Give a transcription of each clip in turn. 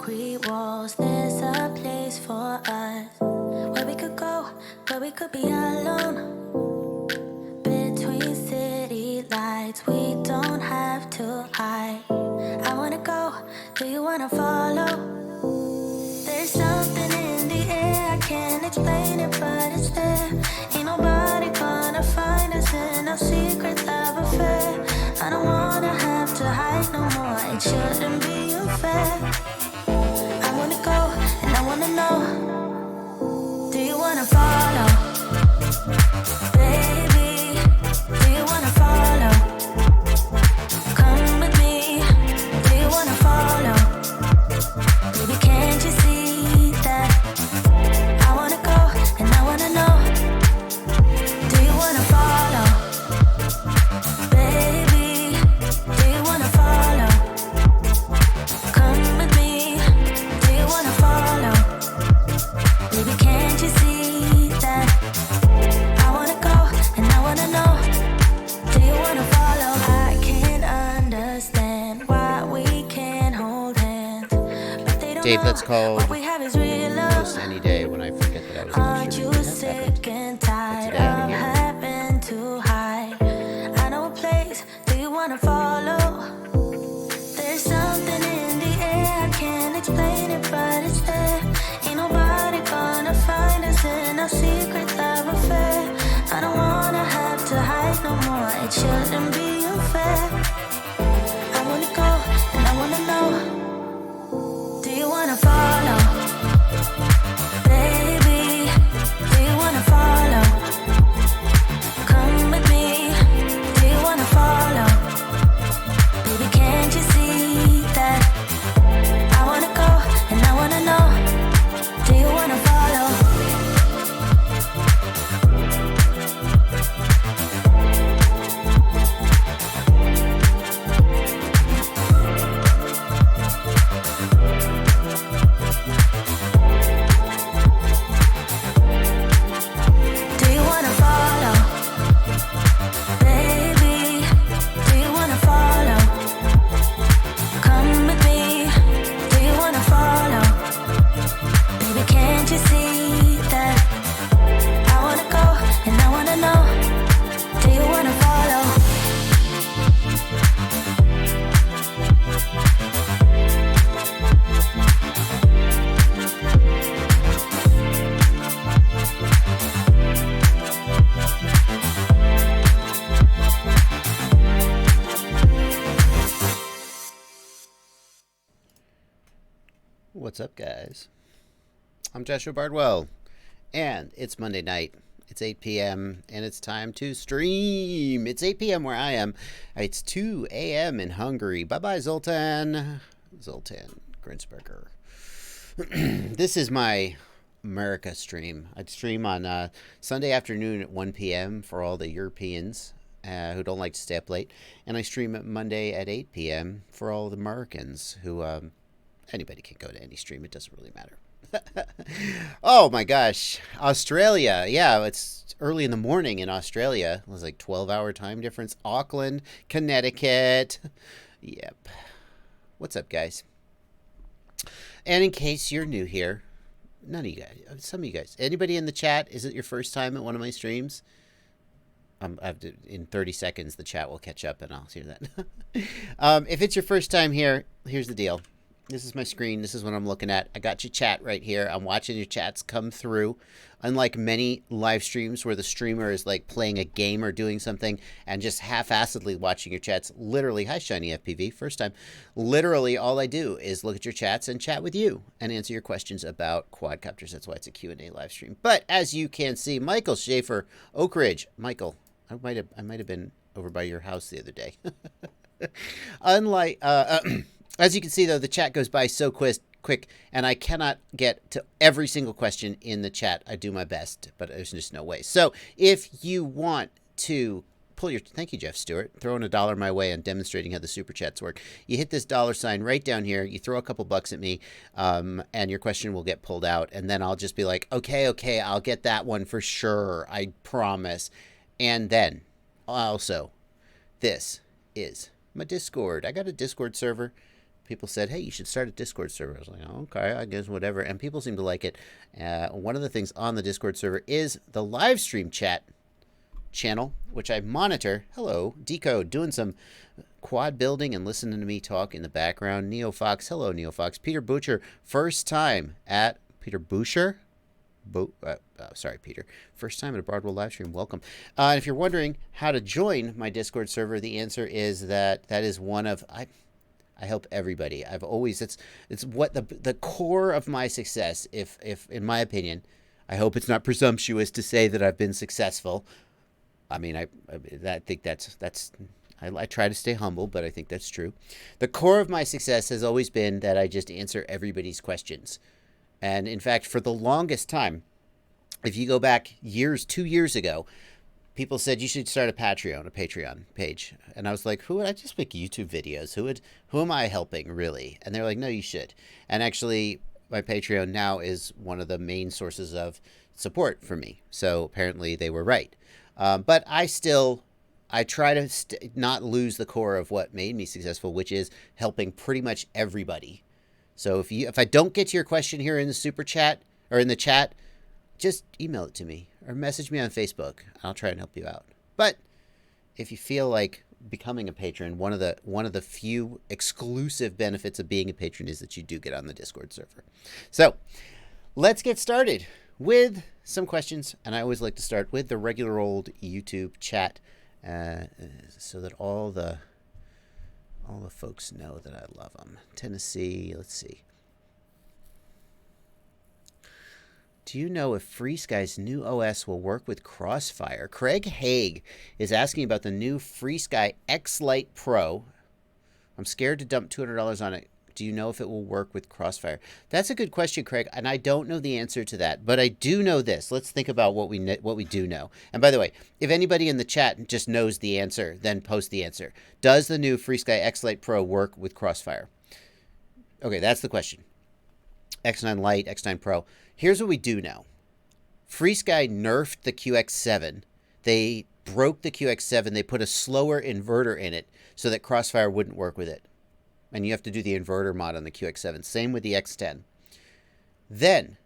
concrete walls. There's a place for us where we could go, where we could be alone. Between city lights, we don't have to hide. I wanna go, do you wanna follow? There's something in the air, I can't explain it, but it's there. Ain't nobody gonna find us in our secret love affair. I don't wanna have to hide no more, it shouldn't be unfair. I wanna go, and I wanna know, do you wanna follow? Baby, do you wanna follow? Come with me, do you wanna follow? Baby, can't you see that? I wanna go, and I wanna know, do you wanna follow? Baby, do you wanna follow? Come with me, do you wanna follow? Baby, can't you see that? I wanna go, and I wanna know, do you wanna follow? I can't understand why we can't hold hands, but they don't Dave, know let's call what we have is real love. almost any day when I forget that I was Aren't streaming. you That's happened. sick and tired Today, of here. having to hide? I know a place, do you wanna follow? There's something in the air, I can't explain it, but it's there. Ain't nobody gonna find us in our secret love affair. I don't wanna have to hide no more, it shouldn't be unfair. I wanna go, and I wanna know, do you wanna follow? Baby, do you wanna follow? Come with me, do you wanna follow? Baby, can't you see that? I wanna go, and I wanna know, do you wanna follow? Do you wanna follow? Baby, do you wanna follow? Come with me, do you wanna follow? Baby, can't you see that? I wanna go, and I wanna know, do you wanna follow? What's up, guys? I'm Joshua Bardwell, and it's Monday night. It's 8 p.m., and it's time to stream. It's 8 p.m. where I am. It's 2 a.m. in Hungary. Bye-bye, Zoltan. Zoltan Grinsberger. This is my America stream. I stream on Sunday afternoon at 1 p.m. for all the Europeans who don't like to stay up late, and I stream Monday at 8 p.m. for all the Americans who... anybody can go to any stream. It doesn't really matter. Oh my gosh. Australia. Yeah, it's early in the morning in Australia. It was like 12-hour time difference. Auckland, Connecticut. Yep. What's up, guys? And in case you're new here, none of you guys, some of you guys, anybody in the chat, is it your first time at one of my streams? In 30 seconds, the chat will catch up and I'll hear that. If it's your first time here, here's the deal. This is my screen. This is what I'm looking at. I got your chat right here. I'm watching your chats come through. Unlike many live streams where the streamer is like playing a game or doing something and just half-assedly watching your chats, literally, hi Shiny FPV, first time. Literally all I do is look at your chats and chat with you and answer your questions about quadcopters. That's why it's a Q&A live stream. But as you can see, Michael Schaefer, Oak Ridge. Michael, I might have been over by your house the other day. Unlike as you can see, though, the chat goes by so quick, and I cannot get to every single question in the chat. I do my best, but there's just no way. So if you want to pull your... Thank you, Jeff Stewart. Throwing $1 my way on demonstrating how the super chats work. You hit this $sign right down here. You throw a couple bucks at me, and your question will get pulled out. And then I'll just be like, okay, I'll get that one for sure. I promise. And then also, this is my Discord. I got a Discord server. people said, hey, you should start a Discord server. I was like, oh, okay, I guess whatever. And people seem to like it. One of the things on the Discord server is the Livestream chat channel, which I monitor. Hello, Decode, doing some quad building and listening to me talk in the background. Neo Fox, hello, Neo Fox. Peter Butcher, first time at Peter Boucher. Sorry, Peter. First time at a Bardwell live stream. Welcome. And if you're wondering how to join my Discord server, the answer is that is one of I help everybody. I've always it's what the core of my success. If in my opinion, I hope it's not presumptuous to say that I've been successful. I mean, I think that's I try to stay humble, but I think that's true. The core of my success has always been that I just answer everybody's questions. And in fact, for the longest time, if you go back 2 years ago, people said you should start a Patreon page. And I was like, who would I just make YouTube videos? Who am I helping really? And they're like, no, you should. And actually, my Patreon now is one of the main sources of support for me. So apparently they were right. But I try to not lose the core of what made me successful, which is helping pretty much everybody. So if I don't get to your question here in the super chat or in the chat, just email it to me or message me on Facebook. I'll try and help you out. But if you feel like becoming a patron, one of the few exclusive benefits of being a patron is that you do get on the Discord server. So let's get started with some questions. And I always like to start with the regular old YouTube chat so that all the folks know that I love them. Tennessee, let's see. Do you know if FreeSky's new OS will work with Crossfire? Craig Haig is asking about the new FreeSky X Lite Pro. I'm scared to dump $200 on it. Do you know if it will work with Crossfire? That's a good question, Craig, and I don't know the answer to that, but I do know this. Let's think about what we do know. And by the way, if anybody in the chat just knows the answer, then post the answer. Does the new FreeSky X Lite Pro work with Crossfire? Okay, that's the question. X9 Lite, X9 Pro. Here's what we do know. FreeSky nerfed the QX7. They broke the QX7. They put a slower inverter in it so that Crossfire wouldn't work with it. And you have to do the inverter mod on the QX7. Same with the X10. Then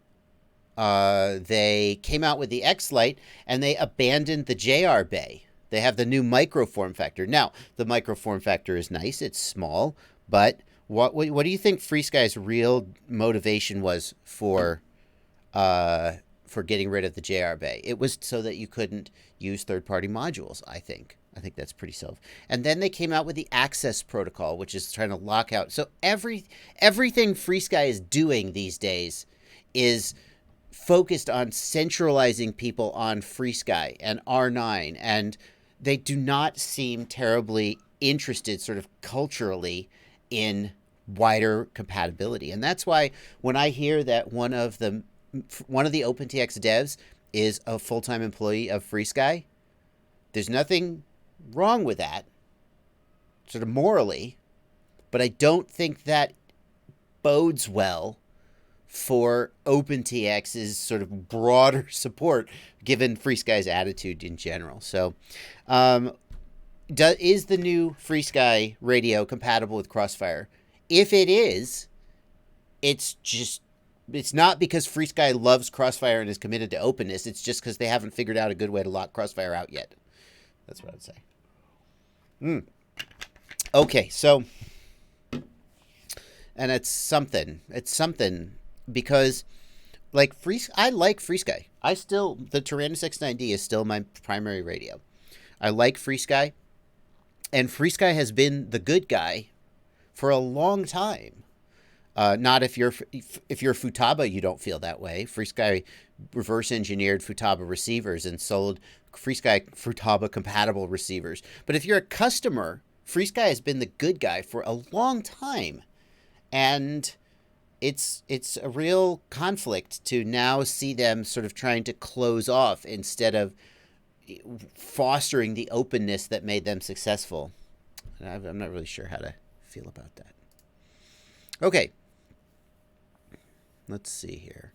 they came out with the X Lite and they abandoned the JR Bay. They have the new micro form factor. Now, the micro form factor is nice. It's small. But what do you think FreeSky's real motivation was for getting rid of the JR Bay? It was so that you couldn't use third-party modules, I think. I think that's pretty self. And then they came out with the access protocol, which is trying to lock out. So everything FreeSky is doing these days is focused on centralizing people on FreeSky and R9. And they do not seem terribly interested sort of culturally in wider compatibility. And that's why when I hear that one of the OpenTX devs is a full-time employee of FreeSky, there's nothing wrong with that, sort of morally, but I don't think that bodes well for OpenTX's sort of broader support, given FreeSky's attitude in general. So, is the new FreeSky radio compatible with Crossfire? If it is, it's not because FreeSky loves Crossfire and is committed to openness. It's just because they haven't figured out a good way to lock Crossfire out yet. That's what I'd say. Okay, so, and it's something because, like, I like FreeSky. The Tyrannus X9D is still my primary radio. I like FreeSky, and FreeSky has been the good guy for a long time. Not if you're Futaba, you don't feel that way. FreeSky reverse engineered Futaba receivers and sold FreeSky Futaba compatible receivers. But if you're a customer, FreeSky has been the good guy for a long time. And it's a real conflict to now see them sort of trying to close off instead of fostering the openness that made them successful. And I'm not really sure how to feel about that. Okay. Let's see here.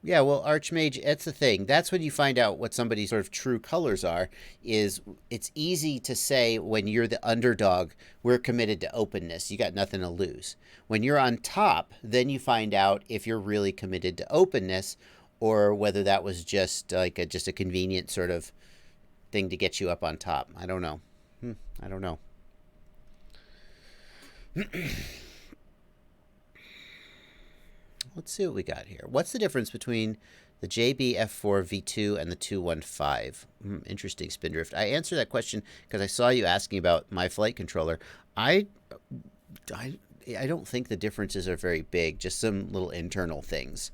Yeah, well, Archmage, that's the thing. That's when you find out what somebody's sort of true colors are, is it's easy to say when you're the underdog, we're committed to openness. You got nothing to lose. When you're on top, then you find out if you're really committed to openness or whether that was just like just a convenient sort of thing to get you up on top. I don't know. I don't know. Let's see what we got here. What's the difference between the JB F4 V2 and the 215? Interesting, Spindrift. I answered that question because I saw you asking about my flight controller. I don't think the differences are very big, just some little internal things.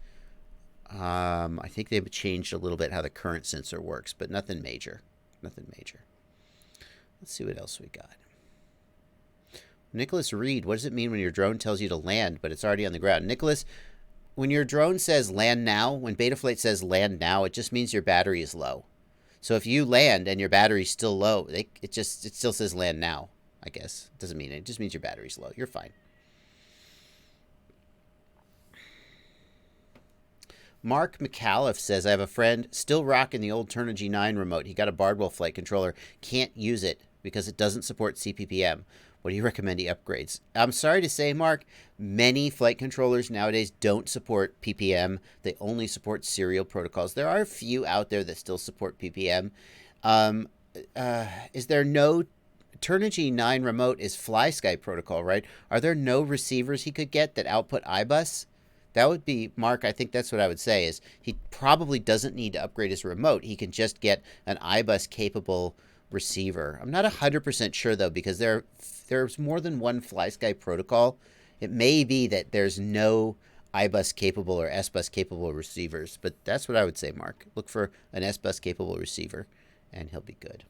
I think they've changed a little bit how the current sensor works, but nothing major. Nothing major. Let's see what else we got. Nicholas Reed, what does it mean when your drone tells you to land, but it's already on the ground? Nicholas, when your drone says land now, when Betaflight says land now, it just means your battery is low. So if you land and your battery's still low, it still says land now, I guess. It doesn't mean it. It just means your battery's low. You're fine. Mark McAuliffe says, I have a friend still rocking the old Turnigy 9 remote. He got a Bardwell flight controller. Can't use it because it doesn't support CPPM. What do you recommend he upgrades? I'm sorry to say, Mark, many flight controllers nowadays don't support PPM. They only support serial protocols. There are a few out there that still support PPM. Is there no... Turnigy 9 remote is FlySky protocol, right? Are there no receivers he could get that output iBus? That would be, Mark, I think that's what I would say, is he probably doesn't need to upgrade his remote. He can just get an iBus capable receiver. I'm not 100% sure, though, because there's more than one FlySky protocol. It may be that there's no iBus capable or SBus capable receivers, but that's what I would say, Mark. Look for an SBus capable receiver, and he'll be good.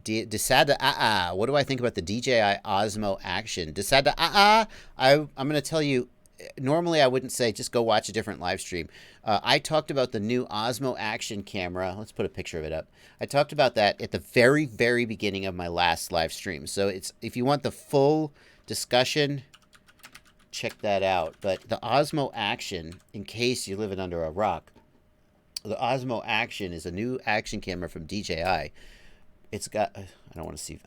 Desada what do I think about the DJI Osmo Action? Desada I'm going to tell you, normally I wouldn't say just go watch a different live stream. I talked about the new Osmo Action camera. Let's put a picture of it up. I talked about that at the very, very beginning of my last live stream. So if you want the full discussion, check that out. But the Osmo Action, in case you're living under a rock, the Osmo Action is a new action camera from DJI. It's got, I don't want to see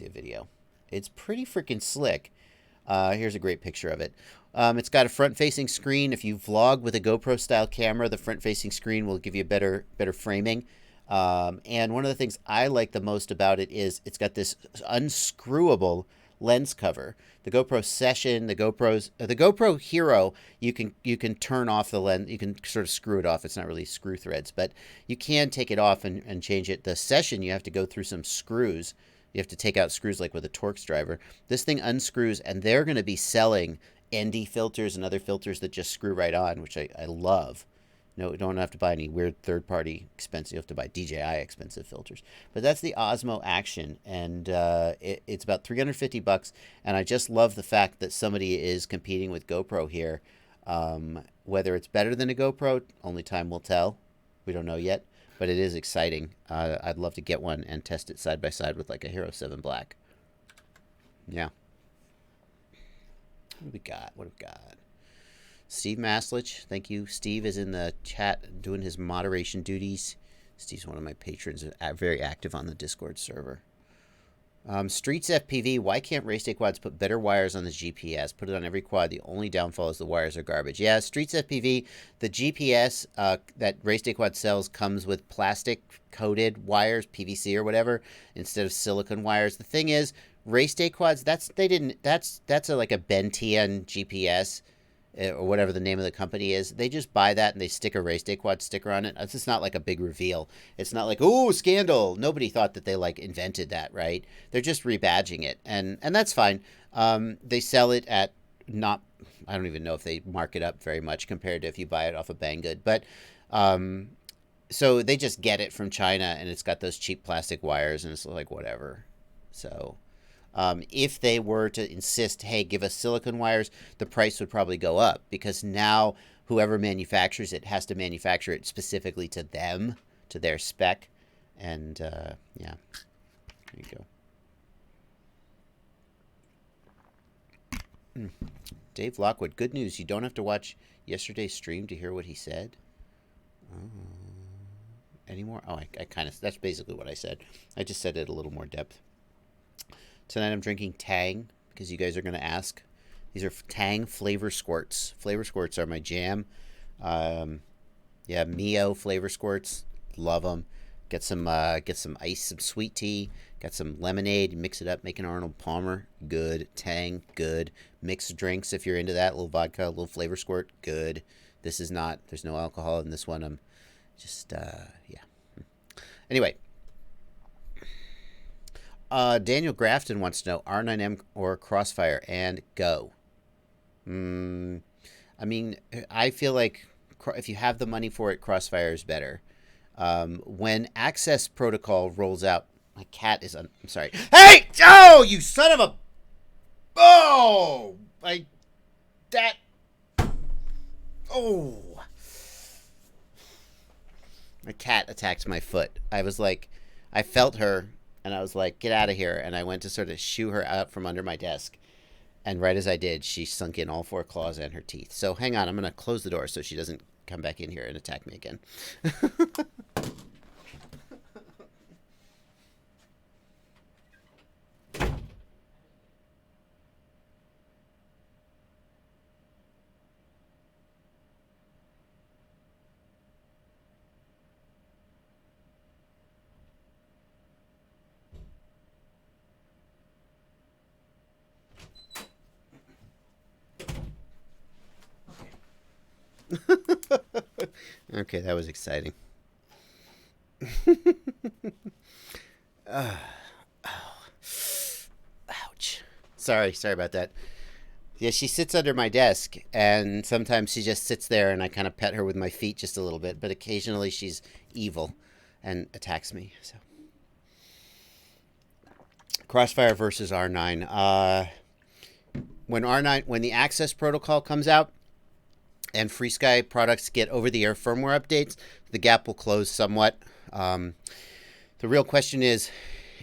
a video. It's pretty freaking slick. Here's a great picture of it. It's got a front-facing screen. If you vlog with a GoPro-style camera, the front-facing screen will give you better framing. And one of the things I like the most about it is it's got this unscrewable lens cover. The GoPro Session, the GoPro Hero, you can turn off the lens. You can sort of screw it off. It's not really screw threads, but you can take it off and change it. The Session, you have to go through some screws. You have to take out screws like with a Torx driver. This thing unscrews, and they're going to be selling ND filters and other filters that just screw right on, which I love. No, you don't have to buy any weird third-party expensive. You have to buy DJI expensive filters. But that's the Osmo Action, and it's about $350. And I just love the fact that somebody is competing with GoPro here. Whether it's better than a GoPro, only time will tell. We don't know yet, but it is exciting. I'd love to get one and test it side by side with like a Hero 7 Black. Yeah. What have we got? What have we got? Steve Maslich, thank you. Steve is in the chat doing his moderation duties. Steve's one of my patrons, very active on the Discord server. Streets FPV, why can't Race Day Quads put better wires on the GPS? Put it on every quad. The only downfall is the wires are garbage. Yeah, Streets FPV, the GPS that Race Day Quad sells comes with plastic-coated wires, PVC or whatever, instead of silicone wires. The thing is, Race Day Quads, that's like a Bentian GPS, or whatever the name of the company is. They just buy that and they stick a Race Day Quad sticker on it. It's just not like a big reveal. It's not like, oh, scandal. Nobody thought that they like invented that, right? They're just rebadging it, and that's fine. They sell it at not, I don't even know if they mark it up very much compared to if you buy it off of Banggood, but so they just get it from China, and it's got those cheap plastic wires, and it's like whatever. So if they were to insist, hey, give us silicone wires, the price would probably go up, because now whoever manufactures it has to manufacture it specifically to them, to their spec. And yeah, there you go. Dave Lockwood, good news. You don't have to watch yesterday's stream to hear what he said. Anymore? Oh, I kind of, that's basically what I said. I just said it a little more depth. Tonight I'm drinking Tang because you guys are going to ask. These are Tang flavor squirts. Flavor squirts are my jam. Yeah, Mio flavor squirts. Love them. Get some ice, some sweet tea. Got some lemonade. Mix it up. Make an Arnold Palmer. Good. Tang. Good. Mixed drinks if you're into that. A little vodka, a little flavor squirt. Good. This is not. There's no alcohol in this one. I'm just yeah. Anyway. Daniel Grafton wants to know R9M or Crossfire, and go. I mean, I feel like if you have the money for it, Crossfire is better. When Access Protocol rolls out, my cat is I'm sorry. Hey! Oh, you son of a... Oh! Oh! My cat attacked my foot. I felt her, and I was like, get out of here. And I went to sort of shoo her out from under my desk. And right as I did, she sunk in all four claws and her teeth. So hang on, I'm going to close the door so she doesn't come back in here and attack me again. Okay, that was exciting. Ouch. Sorry about that. Yeah, she sits under my desk, and sometimes she just sits there, and I kind of pet her with my feet just a little bit, but occasionally she's evil and attacks me. So, Crossfire versus R9. When the Access Protocol comes out, and FreeSky products get over-the-air firmware updates, the gap will close somewhat. The real question is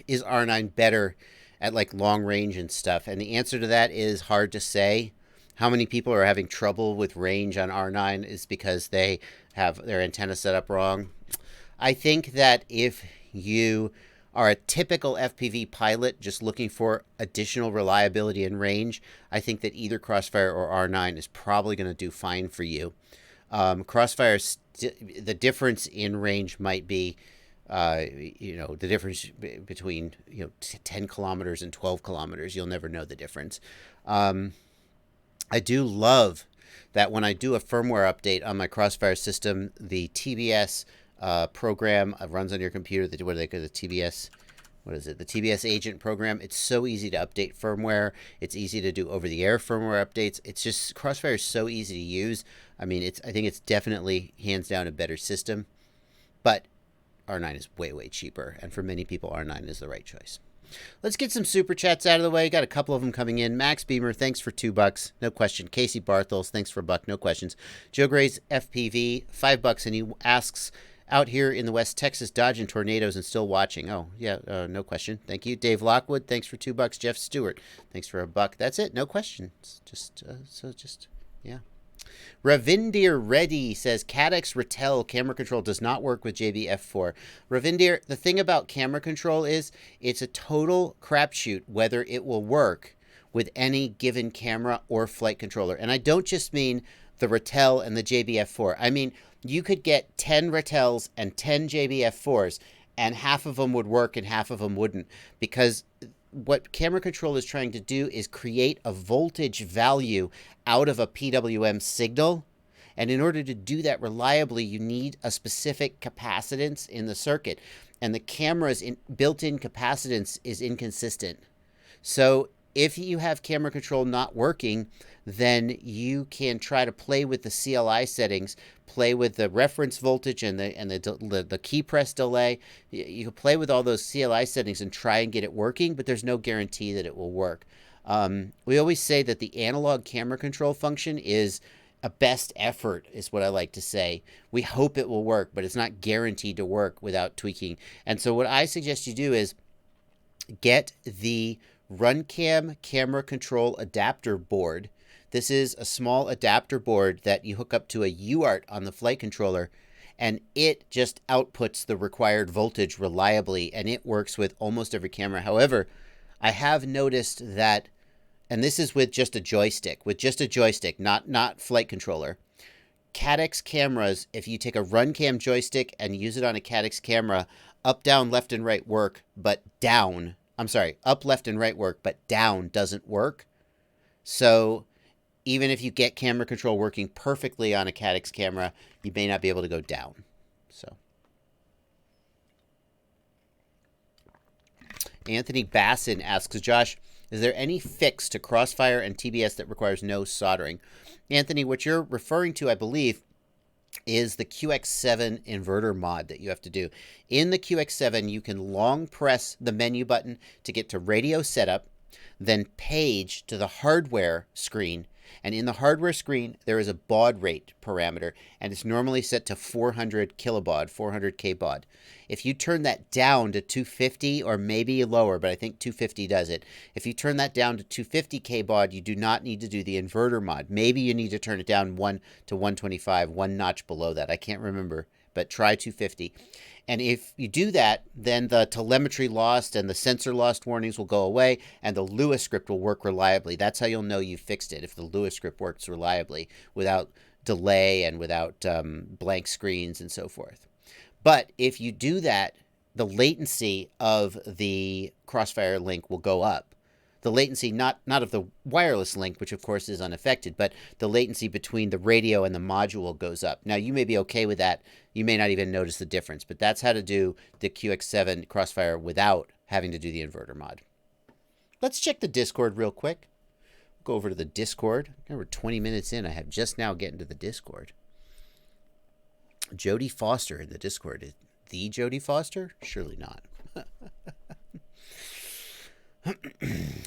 R9 better at like long range and stuff? And the answer to that is hard to say. How many people are having trouble with range on R9 is because they have their antenna set up wrong. I think that if you are a typical FPV pilot just looking for additional reliability and range, I think that either Crossfire or R9 is probably going to do fine for you. Crossfire, the difference in range might be, the difference between 10 kilometers and 12 kilometers. You'll never know the difference. I do love that when I do a firmware update on my Crossfire system, the TBS program runs on your computer. The TBS, what is it? The TBS agent program. It's so easy to update firmware. It's easy to do over-the-air firmware updates. It's just, Crossfire is so easy to use. I mean, I think it's definitely hands down a better system, but R9 is way, way cheaper. And for many people, R9 is the right choice. Let's get some super chats out of the way. Got a couple of them coming in. Max Beamer, thanks for $2. No question. Casey Barthels, thanks for $1. No questions. Joe Gray's FPV, $5. And he asks, out here in the West Texas, dodging tornadoes and still watching. Oh, yeah, no question. Thank you. Dave Lockwood, thanks for $2. Jeff Stewart, thanks for $1. That's it. No questions. Yeah. Ravindir Reddy says, Cadex Ratel camera control does not work with JBF4. Ravindir, the thing about camera control is it's a total crapshoot whether it will work with any given camera or flight controller. And I don't just mean the Ratel and the JBF4. I mean, you could get 10 Ratels and 10 JBF4s, and half of them would work and half of them wouldn't, because what camera control is trying to do is create a voltage value out of a PWM signal. And in order to do that reliably, you need a specific capacitance in the circuit. And the camera's built-in capacitance is inconsistent. So if you have camera control not working, then you can try to play with the CLI settings, play with the reference voltage and the key press delay. You can play with all those CLI settings and try and get it working, but there's no guarantee that it will work. We always say that the analog camera control function is a best effort, is what I like to say. We hope it will work, but it's not guaranteed to work without tweaking. And so what I suggest you do is get the RunCam Camera Control Adapter Board. This is a small adapter board that you hook up to a UART on the flight controller, and it just outputs the required voltage reliably, and it works with almost every camera. However, I have noticed that, and this is with just a joystick, not flight controller. Caddx cameras, if you take a RunCam joystick and use it on a Caddx camera, up, down, left, and right work, but down, up, left, and right work, but down doesn't work. So even if you get camera control working perfectly on a Caddx camera, you may not be able to go down. So Anthony Bassin asks, Josh, is there any fix to Crossfire and TBS that requires no soldering? Anthony, what you're referring to, I believe, is the QX7 inverter mod that you have to do. In the QX7, you can long press the menu button to get to radio setup, then page to the hardware screen. And in the hardware screen, there is a baud rate parameter, and it's normally set to 400 kilobaud, 400K baud. If you turn that down to 250 or maybe lower, but I think 250 does it. If you turn that down to 250K baud, you do not need to do the inverter mod. Maybe you need to turn it down 1 to 125, one notch below that. I can't remember, but try 250. And if you do that, then the telemetry lost and the sensor lost warnings will go away, and the Lua script will work reliably. That's how you'll know you fixed it, if the Lua script works reliably without delay and without blank screens and so forth. But if you do that, the latency of the Crossfire link will go up. The latency, not of the wireless link, which of course is unaffected, but the latency between the radio and the module goes up. Now, you may be okay with that. You may not even notice the difference, but that's how to do the QX7 Crossfire without having to do the inverter mod. Let's check the Discord real quick. Go over to the Discord. We're 20 minutes in. I have just now getting to the Discord. Jodie Foster in the Discord. Is the Jodie Foster? Surely not.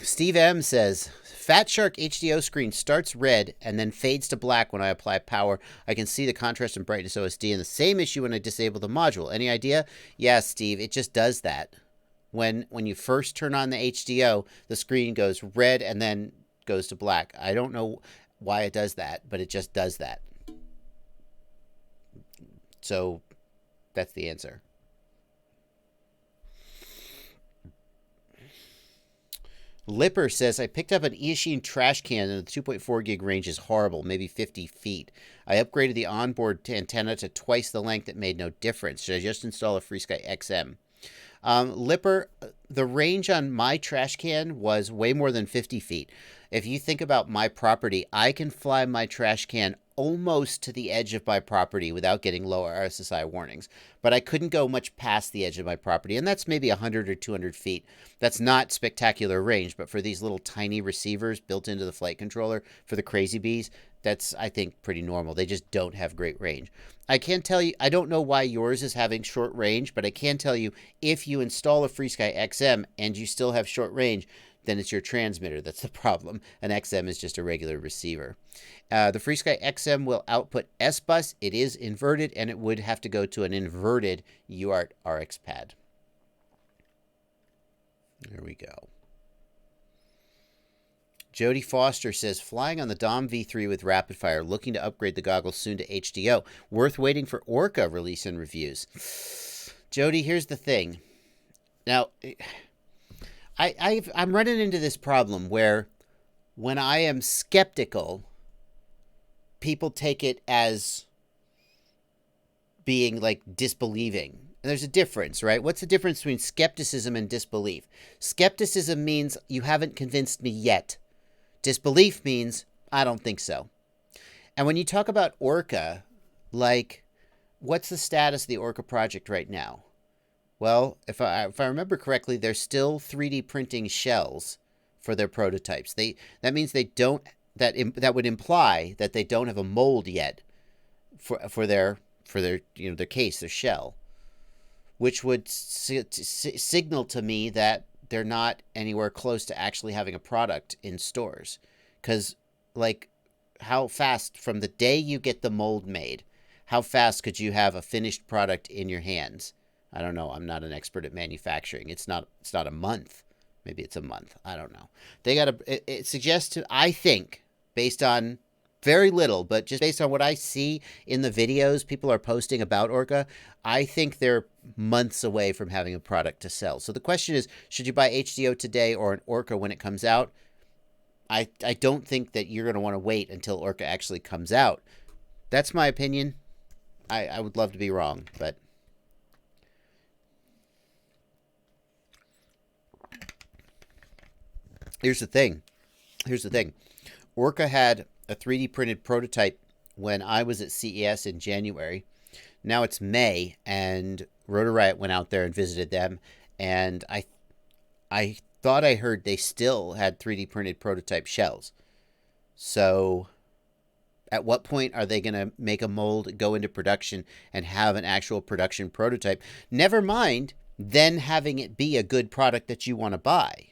Steve M says, Fat Shark HDO screen starts red and then fades to black when I apply power. I can see the contrast and brightness OSD, and the same issue when I disable the module. Any idea? Yeah, Steve, it just does that. When you first turn on the HDO, the screen goes red and then goes to black. I don't know why it does that, but it just does that. So that's the answer. Lipper says, I picked up an Eachine trash can and the 2.4 gig range is horrible, maybe 50 feet. I upgraded the onboard antenna to twice the length. It made no difference. Should I just install a FreeSky XM? Lipper, the range on my trash can was way more than 50 feet. If you think about my property, I can fly my trash can almost to the edge of my property without getting low RSSI warnings. But I couldn't go much past the edge of my property, and that's maybe 100 or 200 feet. That's not spectacular range, but for these little tiny receivers built into the flight controller for the Crazy Bees, that's, I think, pretty normal. They just don't have great range. I can't tell you, I don't know why yours is having short range, but I can tell you, if you install a FreeSky XM and you still have short range, then it's your transmitter that's the problem. An XM is just a regular receiver. The FreeSky XM will output S-Bus. It is inverted, and it would have to go to an inverted UART RX pad. There we go. Jodie Foster says, flying on the Dom V3 with rapid fire, looking to upgrade the goggles soon to HDO. Worth waiting for Orca release and reviews. Jodie, here's the thing. Now, I'm running into this problem where when I am skeptical, people take it as being like disbelieving. And there's a difference, right? What's the difference between skepticism and disbelief? Skepticism means you haven't convinced me yet. Disbelief means I don't think so. And when you talk about Orca, like, what's the status of the Orca project right now? Well, if I remember correctly, they're still 3D printing shells for their prototypes. That means they don't. That would imply that they don't have a mold yet for their their case, their shell, which would signal to me that they're not anywhere close to actually having a product in stores. Because, like, how fast from the day you get the mold made, how fast could you have a finished product in your hands? I don't know. I'm not an expert at manufacturing. It's not a month, Maybe it's a month. I don't know. They got it suggests to, I think, based on very little, but just based on what I see in the videos people are posting about Orca, I think they're months away from having a product to sell. So the question is, should you buy HDO today or an Orca when it comes out? I don't think that you're going to want to wait until Orca actually comes out. That's my opinion. I would love to be wrong, but here's the thing. Orca had a 3D printed prototype when I was at CES in January. Now it's May, and Rotor Riot went out there and visited them, and I thought I heard they still had 3D printed prototype shells. So at what point are they going to make a mold, go into production, and have an actual production prototype? Never mind then having it be a good product that you want to buy.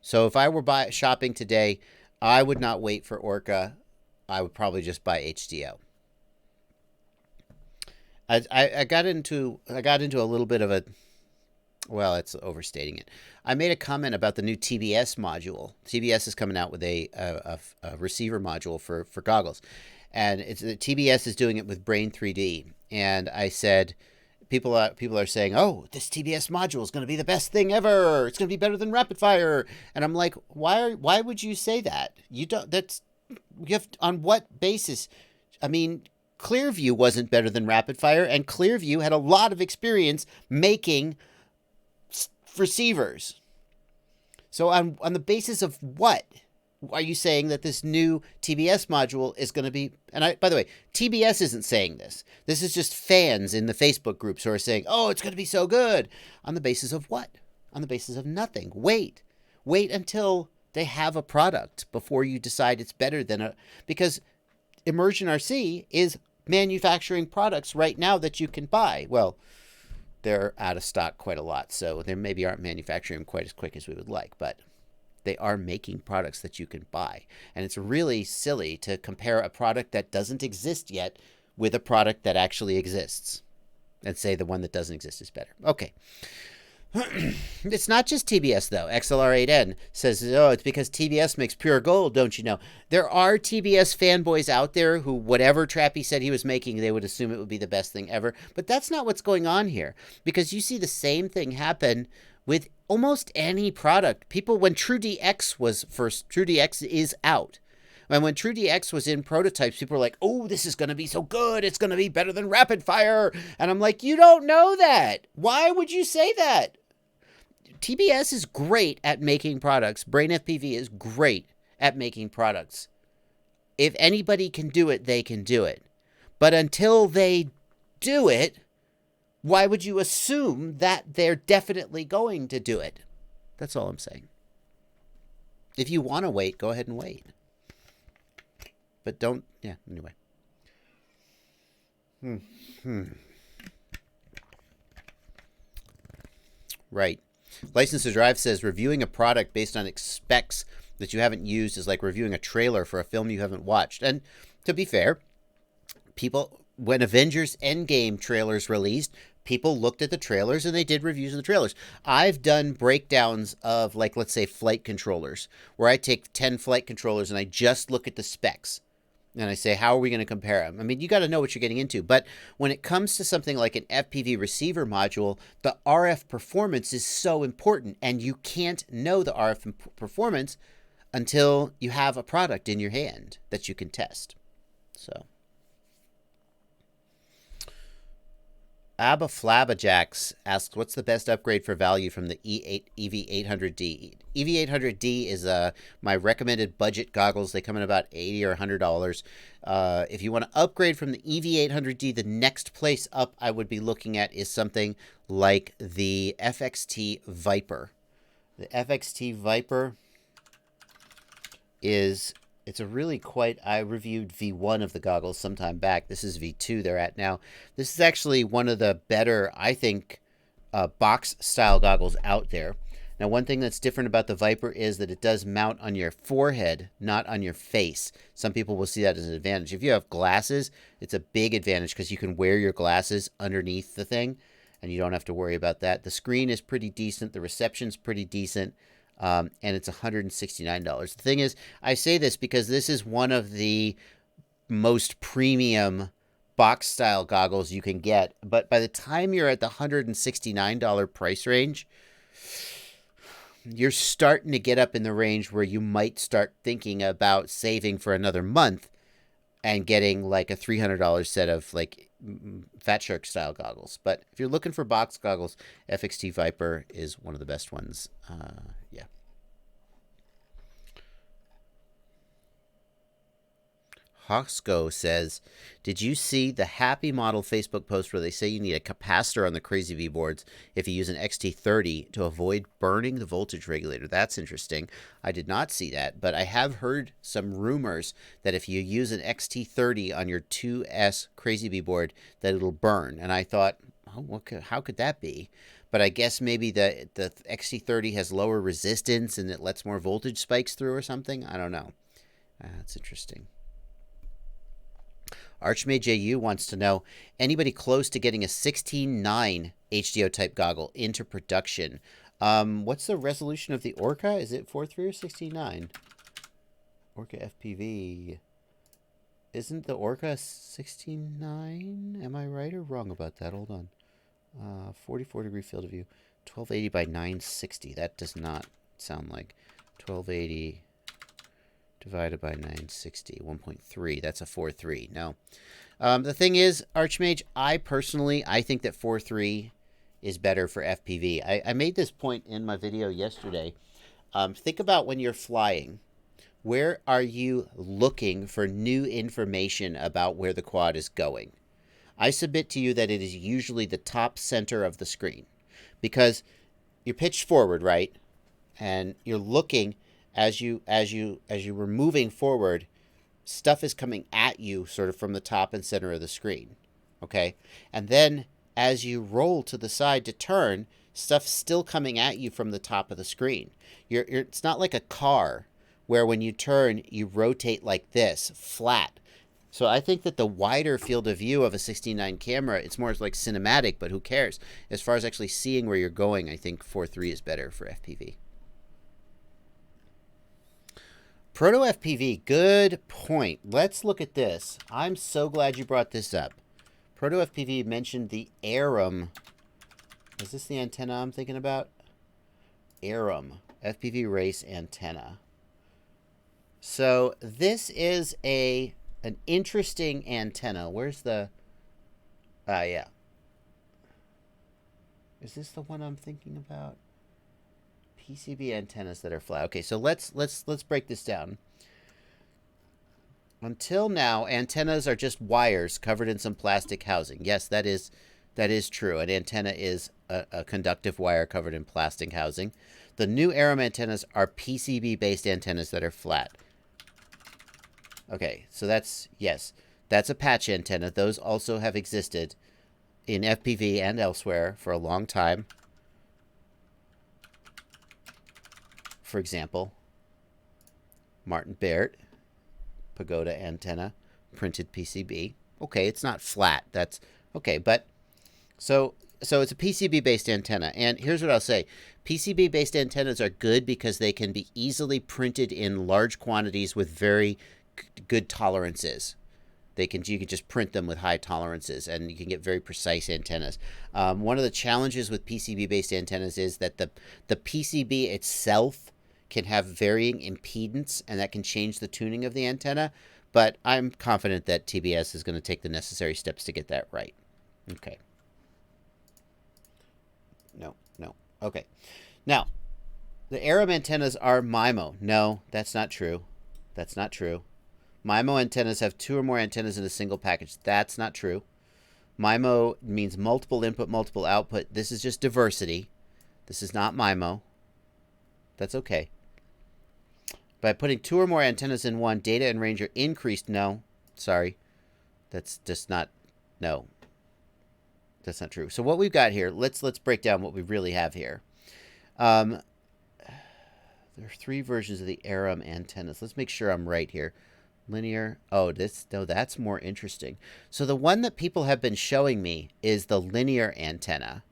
So if I were shopping today, I would not wait for Orca. I would probably just buy HDO. I got into a little bit of a, well, it's overstating it. I made a comment about the new TBS module. TBS is coming out with a receiver module for goggles, and TBS is doing it with Brain 3D. And I said, people are saying, "Oh, this TBS module is going to be the best thing ever. It's going to be better than Rapid Fire." And I'm like, why would you say that? You have, on what basis? I mean, Clearview wasn't better than Rapid Fire, and Clearview had a lot of experience making receivers. So on the basis of what are you saying that this new TBS module is going to be? And by the way, TBS isn't saying this. This is just fans in the Facebook groups who are saying, "Oh, it's going to be so good." On the basis of what? On the basis of nothing. Wait until they have a product before you decide it's better than because Immersion RC is manufacturing products right now that you can buy. Well, they're out of stock quite a lot, so they maybe aren't manufacturing them quite as quick as we would like, but they are making products that you can buy. And it's really silly to compare a product that doesn't exist yet with a product that actually exists and say the one that doesn't exist is better. Okay. It's not just TBS, though. XLR8N says, "Oh, it's because TBS makes pure gold, don't you know?" There are TBS fanboys out there who, whatever Trappy said he was making, they would assume it would be the best thing ever. But that's not what's going on here, because you see the same thing happen with almost any product. People, when TrueDX was first, TrueDX is out. And when TrueDX was in prototypes, people were like, "Oh, this is going to be so good. It's going to be better than Rapid Fire." And I'm like, you don't know that. Why would you say that? TBS is great at making products. Brain FPV is great at making products. If anybody can do it, they can do it. But until they do it, why would you assume that they're definitely going to do it? That's all I'm saying. If you want to wait, go ahead and wait. But don't, yeah, anyway. Right. License to Drive says reviewing a product based on specs that you haven't used is like reviewing a trailer for a film you haven't watched. And to be fair, when Avengers Endgame trailers released, people looked at the trailers and they did reviews of the trailers. I've done breakdowns of, like, let's say flight controllers, where I take 10 flight controllers and I just look at the specs. And I say, how are we going to compare them? I mean, you got to know what you're getting into. But when it comes to something like an FPV receiver module, the RF performance is so important. And you can't know the RF performance until you have a product in your hand that you can test. So, Abba Flabberjacks asks, what's the best upgrade for value from the EV800D? EV800D is my recommended budget goggles. They come in about $80 or $100. If you want to upgrade from the EV800D, the next place up I would be looking at is something like the FXT Viper. The FXT Viper it's a really I reviewed V1 of the goggles sometime back. This is V2 they're at now. This is actually one of the better, I think, box-style goggles out there. Now, one thing that's different about the Viper is that it does mount on your forehead, not on your face. Some people will see that as an advantage. If you have glasses, it's a big advantage because you can wear your glasses underneath the thing. and you don't have to worry about that. The screen is pretty decent. The reception's pretty decent. And it's $169. The thing is, I say this because this is one of the most premium box style goggles you can get. But by the time you're at the $169 price range, you're starting to get up in the range where you might start thinking about saving for another month and getting like a $300 set of like Fat Shark style goggles. But if you're looking for box goggles, FXT Viper is one of the best ones. Yeah. Hosco says, did you see the Happy Model Facebook post where they say you need a capacitor on the Crazy V boards if you use an XT30 to avoid burning the voltage regulator? That's interesting. I did not see that, but I have heard some rumors that if you use an XT30 on your 2S Crazy V board, that it'll burn. And I thought, oh, how could that be? But I guess maybe the XT30 has lower resistance and it lets more voltage spikes through or something. I don't know. That's interesting. Archmage JU wants to know, anybody close to getting a 16:9 HDO type goggle into production? What's the resolution of the Orca? Is it 4.3 or 16:9? Orca FPV. Isn't the Orca 16:9? Am I right or wrong about that? Hold on. 44 degree field of view. 1280 by 960. That does not sound like 1280 divided by 960, 1.3. That's a 4.3. No. The thing is, Archmage, I think that 4.3 is better for FPV. I made this point in my video yesterday. Think about when you're flying. Where are you looking for new information about where the quad is going? I submit to you that it is usually the top center of the screen. Because you're pitched forward, right? And you're looking... As you were moving forward, stuff is coming at you sort of from the top and center of the screen, okay? And then as you roll to the side to turn, stuff's still coming at you from the top of the screen. It's not like a car where when you turn, you rotate like this, flat. So I think that the wider field of view of a 16:9 camera, it's more like cinematic, but who cares? As far as actually seeing where you're going, I think 4.3 is better for FPV. Proto FPV, good point. Let's look at this. I'm so glad you brought this up. Proto FPV mentioned the Arum. Is this the antenna I'm thinking about? Arum, FPV race antenna. So this is an interesting antenna. Where's the... yeah. Is this the one I'm thinking about? PCB antennas that are flat. Okay, so let's break this down. Until now, antennas are just wires covered in some plastic housing. Yes, that is true. An antenna is a conductive wire covered in plastic housing. The new Arum antennas are PCB-based antennas that are flat. Okay, so that's a patch antenna. Those also have existed in FPV and elsewhere for a long time. For example, Martin Baird, Pagoda antenna, printed PCB. Okay, it's not flat. That's okay, but so it's a PCB-based antenna. And here's what I'll say. PCB-based antennas are good because they can be easily printed in large quantities with very good tolerances. You can just print them with high tolerances, and you can get very precise antennas. One of the challenges with PCB-based antennas is that the PCB itself can have varying impedance, and that can change the tuning of the antenna. But I'm confident that TBS is going to take the necessary steps to get that right. Okay. No. Okay. Now, the Arum antennas are MIMO. No, that's not true. That's not true. MIMO antennas have 2 or more antennas in a single package. That's not true. MIMO means multiple input, multiple output. This is just diversity. This is not MIMO. That's okay. By putting 2 or more antennas in one, data and range are increased. No. Sorry. That's just not... No. That's not true. So what we've got here, let's break down what we really have here. There are 3 versions of the Arum antennas. Let's make sure I'm right here. Linear. Oh, that's more interesting. So the one that people have been showing me is the linear antenna.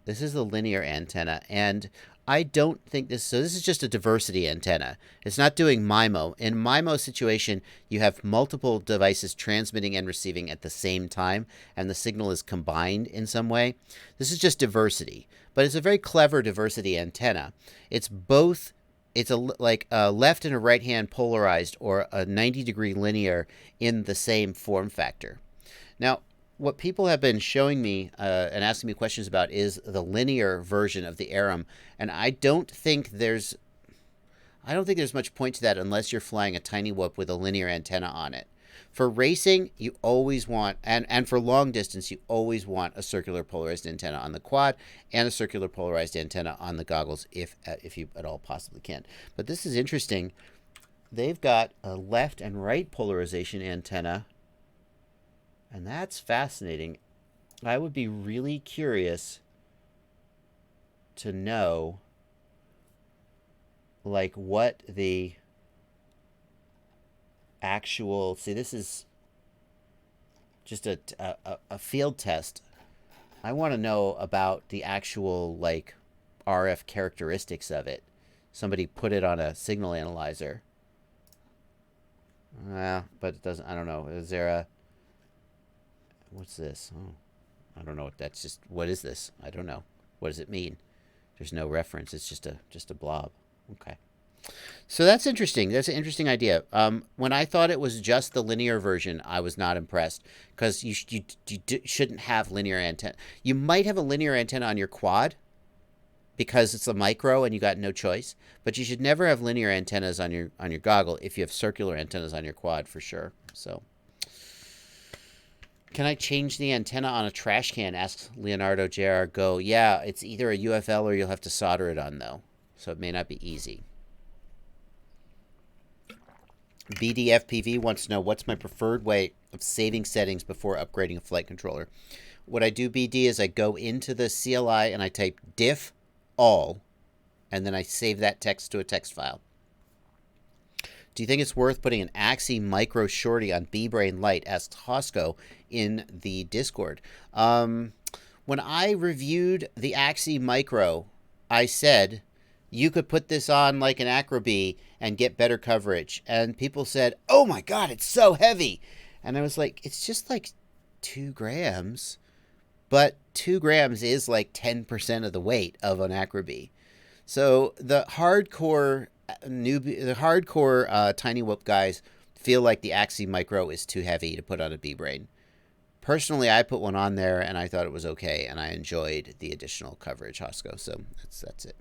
This is the linear antenna, and I don't think this... So this is just a diversity antenna. It's not doing MIMO. In MIMO situation, you have multiple devices transmitting and receiving at the same time, and the signal is combined in some way. This is just diversity, but it's a very clever diversity antenna. It's both... It's like a left and a right hand polarized, or a 90-degree linear in the same form factor. Now, what people have been showing me and asking me questions about is the linear version of the Arum, and I don't think there's much point to that unless you're flying a tiny whoop with a linear antenna on it. For racing, you always want, and for long distance, you always want a circular polarized antenna on the quad and a circular polarized antenna on the goggles if you at all possibly can. But this is interesting. They've got a left and right polarization antenna, and that's fascinating. I would be really curious to know, like, what the actual... See, this is just a field test. I want to know about the actual, like, RF characteristics of it. Somebody put it on a signal analyzer. But it doesn't... I don't know. Is there a... What's this? Oh, I don't know. That's just... What is this? I don't know. What does it mean? There's no reference. It's just a blob. Okay. So that's interesting. That's an interesting idea. When I thought it was just the linear version, I was not impressed, because you shouldn't have linear antenna. You might have a linear antenna on your quad because it's a micro and you got no choice, but you should never have linear antennas on your goggle if you have circular antennas on your quad, for sure. So, can I change the antenna on a trash can? Asks Leonardo JR Go. Yeah, it's either a UFL or you'll have to solder it on, though, so it may not be easy. BDFPV wants to know, what's my preferred way of saving settings before upgrading a flight controller? What I do, BD, is I go into the CLI and I type diff all, and then I save that text to a text file. Do you think it's worth putting an Axie Micro Shorty on B-Brain Lite? Asks Hosco in the Discord. When I reviewed the Axie Micro, I said you could put this on like an Acrobee and get better coverage. And people said, oh my God, it's so heavy. And I was like, it's just like 2 grams. But 2 grams is like 10% of the weight of an Acrobee. So the hardcore tiny whoop guys feel like the Axie Micro is too heavy to put on a B-Brain. Personally, I put one on there and I thought it was okay, and I enjoyed the additional coverage, Hosco. So that's it.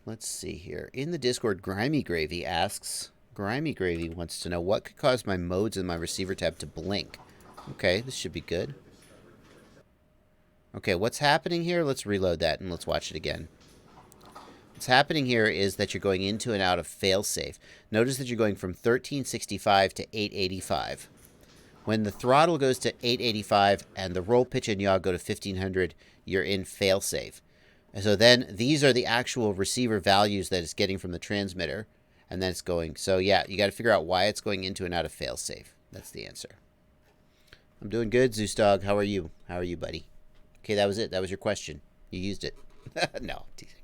Let's see here. In the Discord, Grimy Gravy asks, Grimy Gravy wants to know, what could cause my modes in my receiver tab to blink? Okay, this should be good. Okay, what's happening here? Let's reload that and let's watch it again. What's happening here is that you're going into and out of failsafe. Notice that you're going from 1365 to 885. When the throttle goes to 885 and the roll, pitch, and yaw go to 1500, you're in failsafe. And so then these are the actual receiver values that it's getting from the transmitter, and then it's going. So yeah, you got to figure out why it's going into and out of failsafe. That's the answer. I'm doing good, Zeus Dog. How are you? How are you, buddy? Okay, that was it. That was your question. You used it. No, teasing.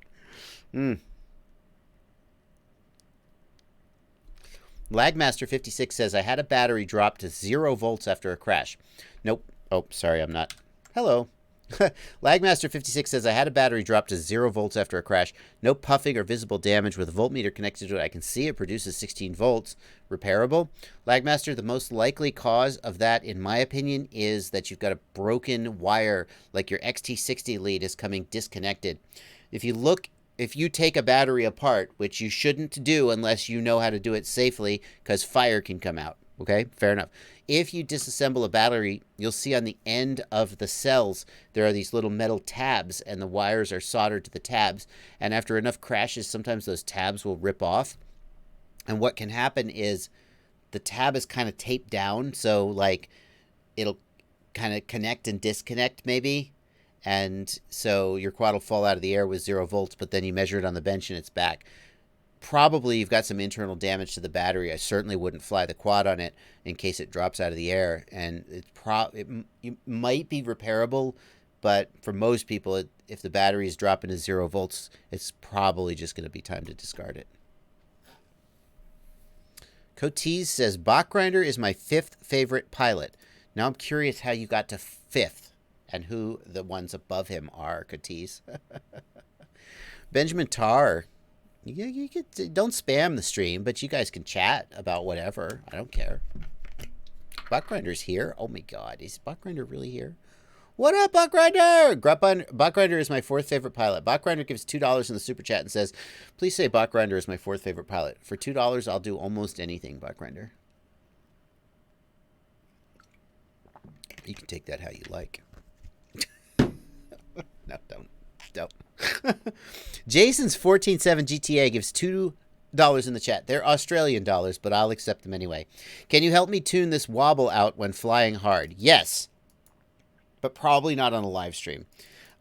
Lagmaster56 says, I had a battery drop to 0 volts after a crash. Nope. Oh, sorry, I'm not. Hello. Lagmaster56 says, I had a battery drop to 0 volts after a crash. No puffing or visible damage. With a voltmeter connected to it, I can see it produces 16 volts. Repairable? Lagmaster, the most likely cause of that, in my opinion, is that you've got a broken wire, like your XT60 lead is coming disconnected. If you take a battery apart, which you shouldn't do unless you know how to do it safely, because fire can come out. Okay, fair enough. If you disassemble a battery, you'll see on the end of the cells, there are these little metal tabs, and the wires are soldered to the tabs. And after enough crashes, sometimes those tabs will rip off. And what can happen is the tab is kind of taped down, so like it'll kind of connect and disconnect maybe. And so your quad will fall out of the air with 0 volts, but then you measure it on the bench and it's back. probably you've got some internal damage to the battery. I certainly wouldn't fly the quad on it in case it drops out of the air, and it might be repairable, but for most people, if the battery is dropping to 0 volts, it's probably just going to be time to discard it. Cotees says, Bach Grinder is my 5th favorite pilot. Now I'm curious how you got to 5th and who the ones above him are, Cotees. Benjamin Tarr. Yeah, you could, don't spam the stream, but you guys can chat about whatever. I don't care. Bach Grinder's here. Oh my God, is Bach Grinder really here? What up, Bach Grinder? Bach Grinder is my 4th favorite pilot. Bach Grinder gives $2 in the super chat and says, "Please say Bach Grinder is my 4th favorite pilot. For $2, I'll do almost anything, Bach Grinder." You can take that how you like. No, don't. Jason's 14.7 GTA gives $2 in the chat. They're Australian dollars, but I'll accept them anyway. Can you help me tune this wobble out when flying hard? Yes, but probably not on a live stream.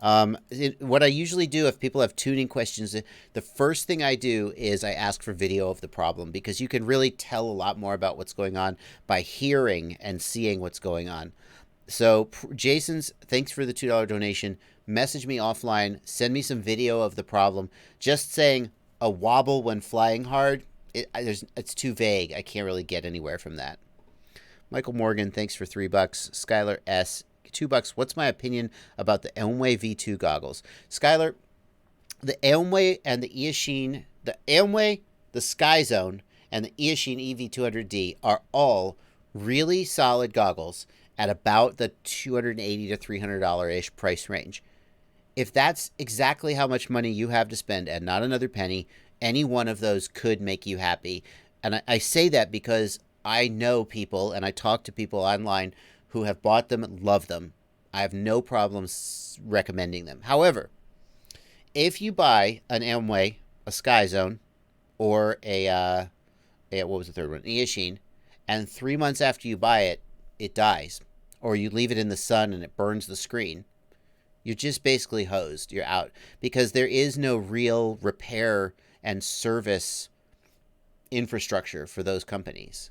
What I usually do if people have tuning questions, the first thing I do is I ask for video of the problem, because you can really tell a lot more about what's going on by hearing and seeing what's going on. So Jason's, thanks for the $2 donation. Message me offline. Send me some video of the problem. Just saying a wobble when flying hard, it's too vague. I can't really get anywhere from that. Michael Morgan, thanks for $3. Skylar S, $2. What's my opinion about the Aomway V2 goggles? Skylar, the Aomway and the Eachine, the Aomway, the Sky Zone, and the Eachine EV200D are all really solid goggles at about the $280 to $300-ish price range. If that's exactly how much money you have to spend and not another penny, any one of those could make you happy. And I say that because I know people and I talk to people online who have bought them and love them. I have no problems recommending them. However, if you buy an Aomway, a Sky Zone, or what was the third one? Eachine, and 3 months after you buy it, it dies, or you leave it in the sun and it burns the screen, you're just basically hosed. You're out, because there is no real repair and service infrastructure for those companies.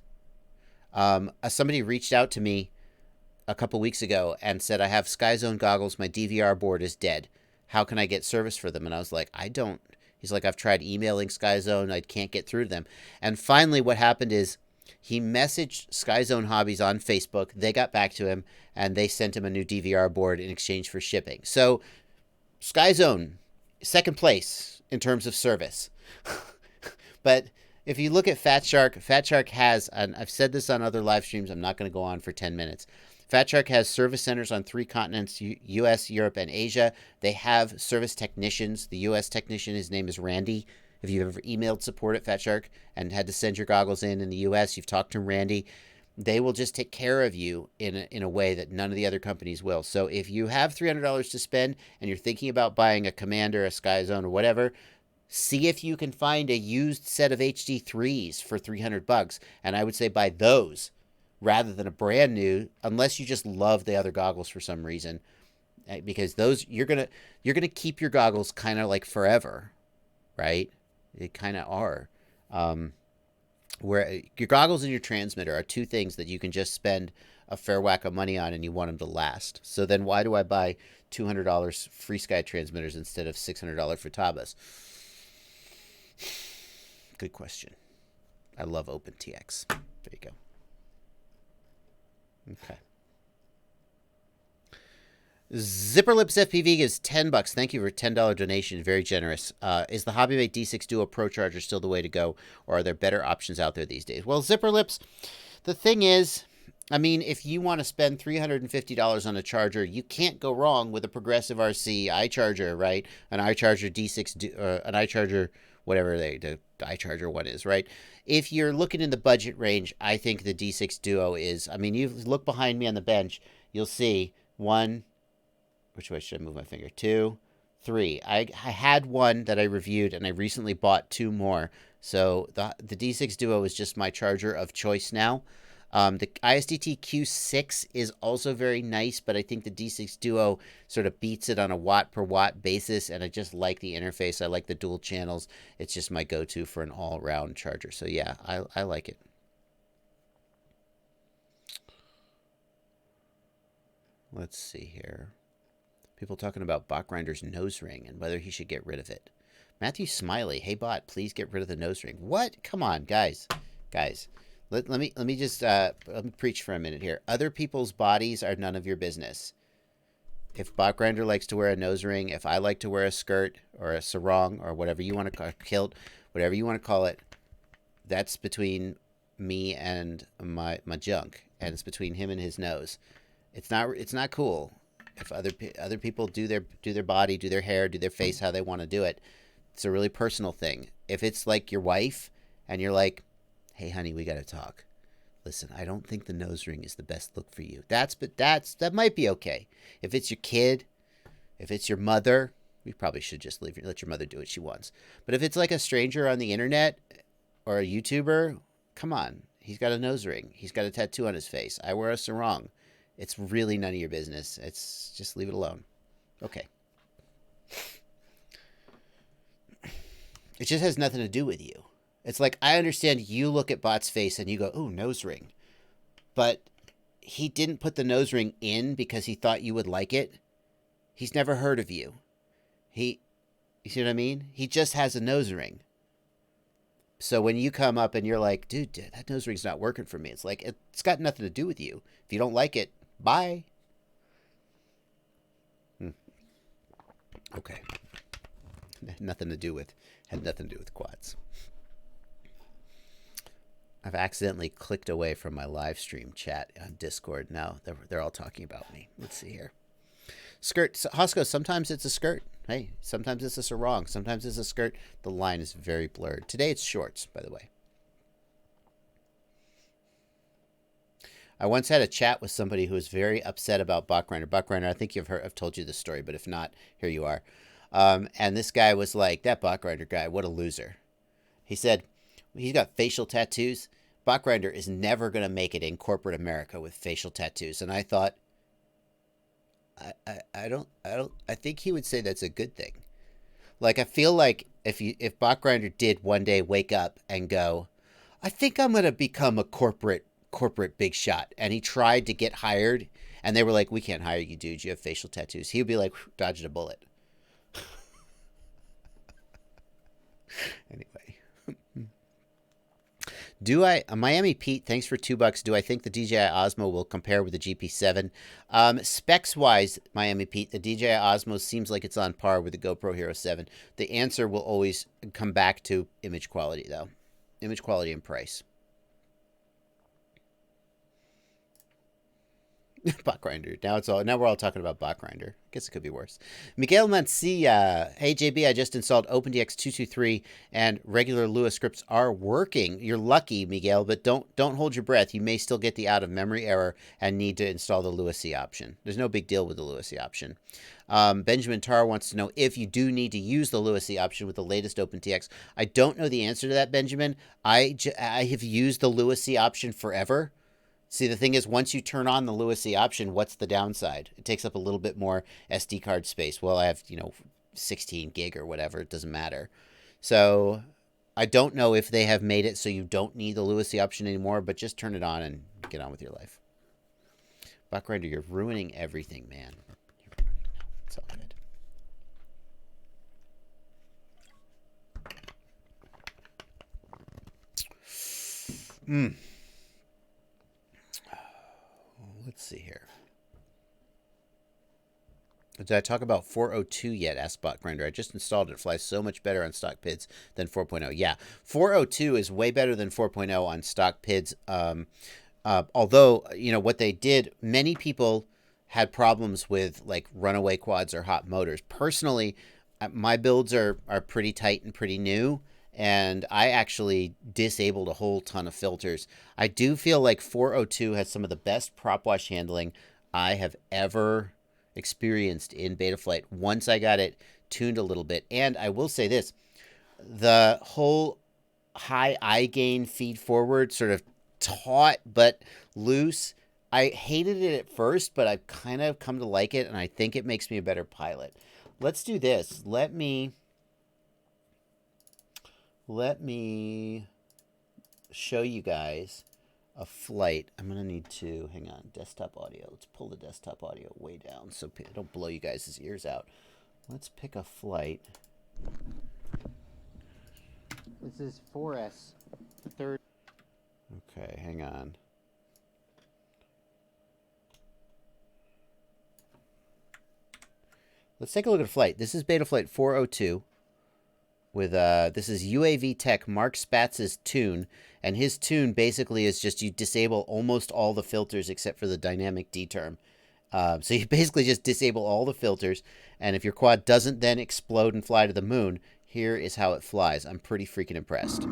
Somebody reached out to me a couple weeks ago and said, I have Sky Zone goggles. My DVR board is dead. How can I get service for them? And I was like, I don't. He's like, I've tried emailing Sky Zone. I can't get through to them. And finally what happened is he messaged Sky Zone Hobbies on Facebook. They got back to him and they sent him a new DVR board in exchange for shipping. So Sky Zone, second place in terms of service. But if you look at Fat Shark has, and I've said this on other live streams, I'm not going to go on for 10 minutes. Fat Shark has service centers on 3 continents, U.S., Europe, and Asia. They have service technicians. The U.S. technician, his name is Randy. If you've ever emailed support at Fat Shark and had to send your goggles in the U.S., you've talked to Randy. They will just take care of you in a way that none of the other companies will. So if you have $300 to spend and you're thinking about buying a Commander, a Sky Zone, or whatever, see if you can find a used set of HD3s for $300. And I would say buy those rather than a brand new, unless you just love the other goggles for some reason, because those you're gonna keep your goggles kind of like forever, right? They kind of are. Where your goggles and your transmitter are 2 things that you can just spend a fair whack of money on and you want them to last. So then why do I buy $200 FreeSky transmitters instead of $600 Futabas? Good question. I love OpenTX. There you go. Okay. Zipperlips FPV gives $10. Thank you for a $10 donation. Very generous. Is the Hobbymate D6 Duo Pro Charger still the way to go, or are there better options out there these days? Well, Zipperlips, the thing is, I mean, if you want to spend $350 on a charger, you can't go wrong with a Progressive RC iCharger, right? An iCharger D6, an iCharger, whatever the iCharger one is, right? If you're looking in the budget range, I think the D6 Duo is. I mean, you look behind me on the bench, you'll see 1. Which way should I move my finger? 2, 3. I had one that I reviewed, and I recently bought 2 more. So the D6 Duo is just my charger of choice now. The ISDT Q6 is also very nice, but I think the D6 Duo sort of beats it on a watt per watt basis, and I just like the interface. I like the dual channels. It's just my go-to for an all-round charger. So yeah, I like it. Let's see here. People talking about Bot Grinder's nose ring and whether he should get rid of it. Matthew Smiley, hey bot, please get rid of the nose ring. What? Come on, guys. Let me just let me preach for a minute here. Other people's bodies are none of your business. If Bot Grinder likes to wear a nose ring, if I like to wear a skirt or a sarong or whatever you want to call it, kilt, whatever you want to call it, that's between me and my junk, and it's between him and his nose. It's not cool if other people do their body, do their hair, do their face how they want to do it. It's a really personal thing. If it's like your wife and you're like, hey honey, we got to talk. Listen, I don't think the nose ring is the best look for you. That might be okay. If it's your kid, if it's your mother, we probably should just let your mother do what she wants. But if it's like a stranger on the internet or a YouTuber, come on. He's got a nose ring. He's got a tattoo on his face. I wear a sarong. It's really none of your business. It's just leave it alone. Okay. It just has nothing to do with you. It's like, I understand you look at Bot's face and you go, ooh, nose ring. But he didn't put the nose ring in because he thought you would like it. He's never heard of you. You see what I mean? He just has a nose ring. So when you come up and you're like, dude, that nose ring's not working for me. It's like, it's got nothing to do with you. If you don't like it, bye. Okay. Had nothing to do with quads. I've accidentally clicked away from my live stream chat on Discord. Now they're all talking about me. Let's see here. Skirt. Hosko, sometimes it's a skirt. Hey, sometimes it's a sarong. Sometimes it's a skirt. The line is very blurred. Today it's shorts, by the way. I once had a chat with somebody who was very upset about Bot Grinder. Bot Grinder, I think I've told you this story, but if not, here you are. And this guy was like, that Bot Grinder guy, what a loser. He said, he's got facial tattoos. Bot Grinder is never going to make it in corporate America with facial tattoos. And I thought, I think he would say that's a good thing. Like, I feel like if Bot Grinder did one day wake up and go, I think I'm going to become a corporate big shot, and he tried to get hired, and they were like, we can't hire you, dude. You have facial tattoos. He would be like, dodged a bullet. Anyway. Miami Pete, thanks for $2. Do I think the DJI Osmo will compare with the GP7? Specs wise, Miami Pete, the DJI Osmo seems like it's on par with the GoPro Hero 7. The answer will always come back to image quality, though. Image quality and price. Bot Grinder. Now we're all talking about Bot Grinder. I guess it could be worse. Miguel Mancia. Hey JB, I just installed OpenDX 223 and regular Lua scripts are working. You're lucky, Miguel, but don't hold your breath. You may still get the out of memory error and need to install the Lua C option. There's no big deal with the Lua C option. Benjamin Tar wants to know if you do need to use the Lua C option with the latest OpenTX. I don't know the answer to that, Benjamin. I have used the Lua C option forever. See, the thing is, once you turn on the Lua C option, what's the downside? It takes up a little bit more SD card space. Well, I have, 16 gig or whatever. It doesn't matter. So I don't know if they have made it so you don't need the Lua C option anymore, but just turn it on and get on with your life. Bot Grinder, you're ruining everything, man. It's all good. Let's see here. Did I talk about 402 yet? Asked Bot Grinder. I just installed it. It flies so much better on stock PIDs than 4.0. Yeah, 402 is way better than 4.0 on stock PIDs. Although, what they did, many people had problems with like runaway quads or hot motors. Personally, my builds are pretty tight and pretty new. And I actually disabled a whole ton of filters. I do feel like 402 has some of the best prop wash handling I have ever experienced in Betaflight once I got it tuned a little bit. And I will say this, the whole high eye gain feed forward sort of taut but loose. I hated it at first, but I've kind of come to like it, and I think it makes me a better pilot. Let's do this. Let me show you guys a flight. I'm going to need to, hang on, desktop audio. Let's pull the desktop audio way down so I don't blow you guys' ears out. Let's pick a flight. This is 4S, the third. Okay, hang on. Let's take a look at a flight. This is Beta Flight 402. With this is UAV Tech Mark Spatz's tune, and his tune basically is just you disable almost all the filters except for the dynamic D-term. So you basically just disable all the filters, and if your quad doesn't then explode and fly to the moon, here is how it flies. I'm pretty freaking impressed.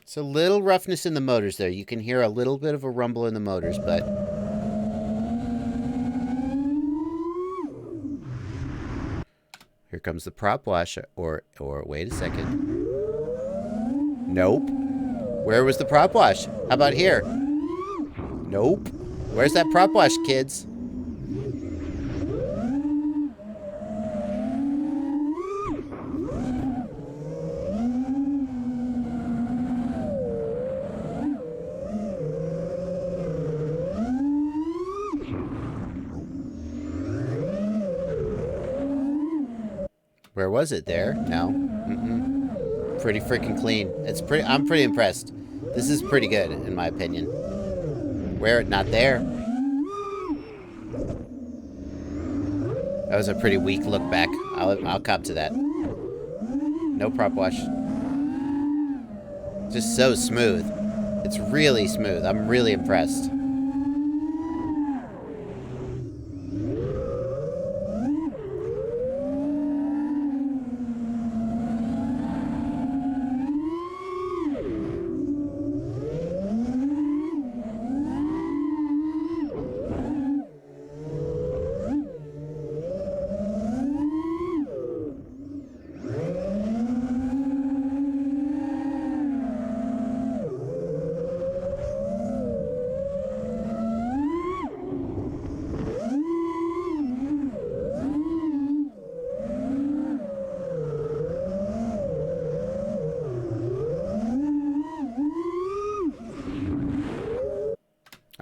It's a little roughness in the motors there. You can hear a little bit of a rumble in the motors, but here comes the prop wash, or wait a second. Nope. Where was the prop wash? How about here? Nope. Where's that prop wash, kids? Where was it? There? No. Mm-mm. Pretty freaking clean. I'm pretty impressed. This is pretty good, in my opinion. Where? Not there. That was a pretty weak look back. I'll cop to that. No prop wash. Just so smooth. It's really smooth. I'm really impressed.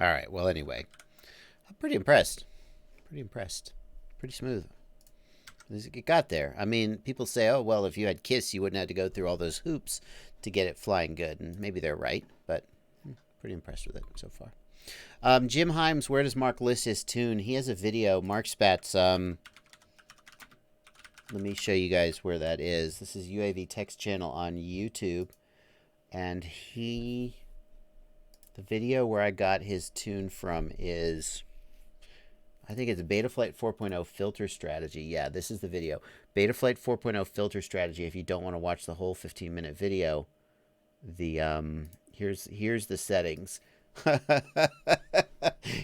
All right. Well, anyway, I'm pretty impressed. Pretty impressed. Pretty smooth. It got there. I mean, people say, oh, well, if you had KISS, you wouldn't have to go through all those hoops to get it flying good. And maybe they're right, but pretty impressed with it so far. Jim Himes, where does Mark list his tune? He has a video. Mark Spatz, let me show you guys where that is. This is UAV Text channel on YouTube. And the video where I got his tune from is, I think it's Betaflight 4.0 filter strategy. Yeah, this is the video. Betaflight 4.0 filter strategy. If you don't want to watch the whole 15-minute video, here's the settings.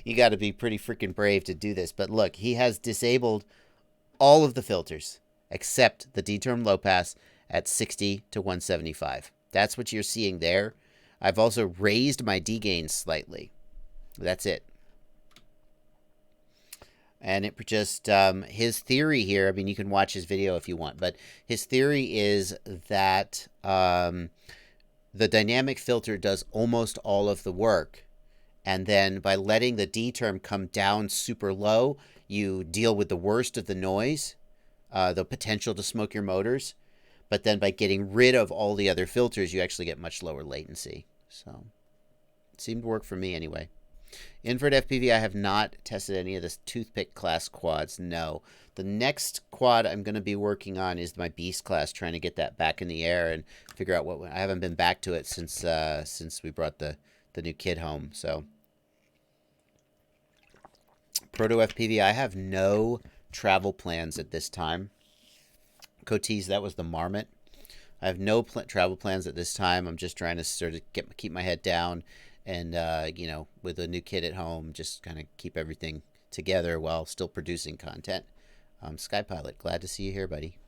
You got to be pretty freaking brave to do this. But look, he has disabled all of the filters except the D-term low pass at 60 to 175. That's what you're seeing there. I've also raised my D-gain slightly. That's it. And it just, his theory here, I mean, you can watch his video if you want, but his theory is that the dynamic filter does almost all of the work. And then by letting the D term come down super low, you deal with the worst of the noise, the potential to smoke your motors. But then by getting rid of all the other filters, you actually get much lower latency. So it seemed to work for me anyway. Invert FPV, I have not tested any of the toothpick class quads. No. The next quad I'm going to be working on is my Beast class, trying to get that back in the air and figure out what... I haven't been back to it since we brought the new kid home. So Proto FPV, I have no travel plans at this time. Cotis, that was the Marmot. I have no travel plans at this time. I'm just trying to sort of keep my head down, and you know, with a new kid at home, just kind of keep everything together while still producing content. Skypilot, glad to see you here, buddy.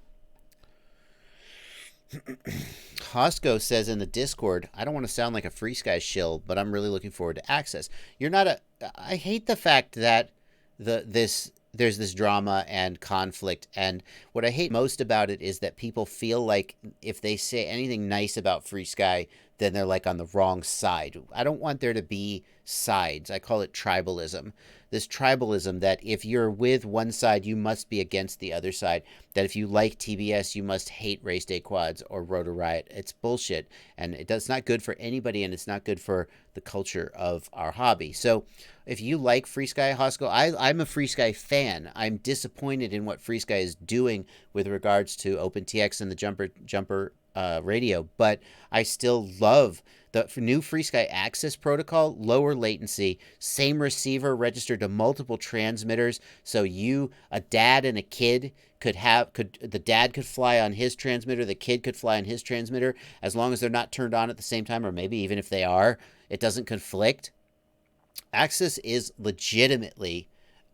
Hosco says in the Discord, I don't want to sound like a Free Sky shill, but I'm really looking forward to Access. You're not a... I hate the fact that there's this drama and conflict, and what I hate most about it is that people feel like if they say anything nice about Free Sky, then they're like on the wrong side. I don't want there to be sides. I call it tribalism. This tribalism that if you're with one side, you must be against the other side. That if you like TBS, you must hate Race Day Quads or Rotor Riot. It's bullshit, and it's not good for anybody, and it's not good for the culture of our hobby. So if you like Free Sky, Hosco, I'm a Free Sky fan. I'm disappointed in what Free Sky is doing with regards to OpenTX and the jumper radio, but I still love the new Free Sky Access protocol, lower latency, same receiver registered to multiple transmitters. So a dad and a kid the dad could fly on his transmitter, the kid could fly on his transmitter, as long as they're not turned on at the same time, or maybe even if they are, it doesn't conflict. Access is legitimately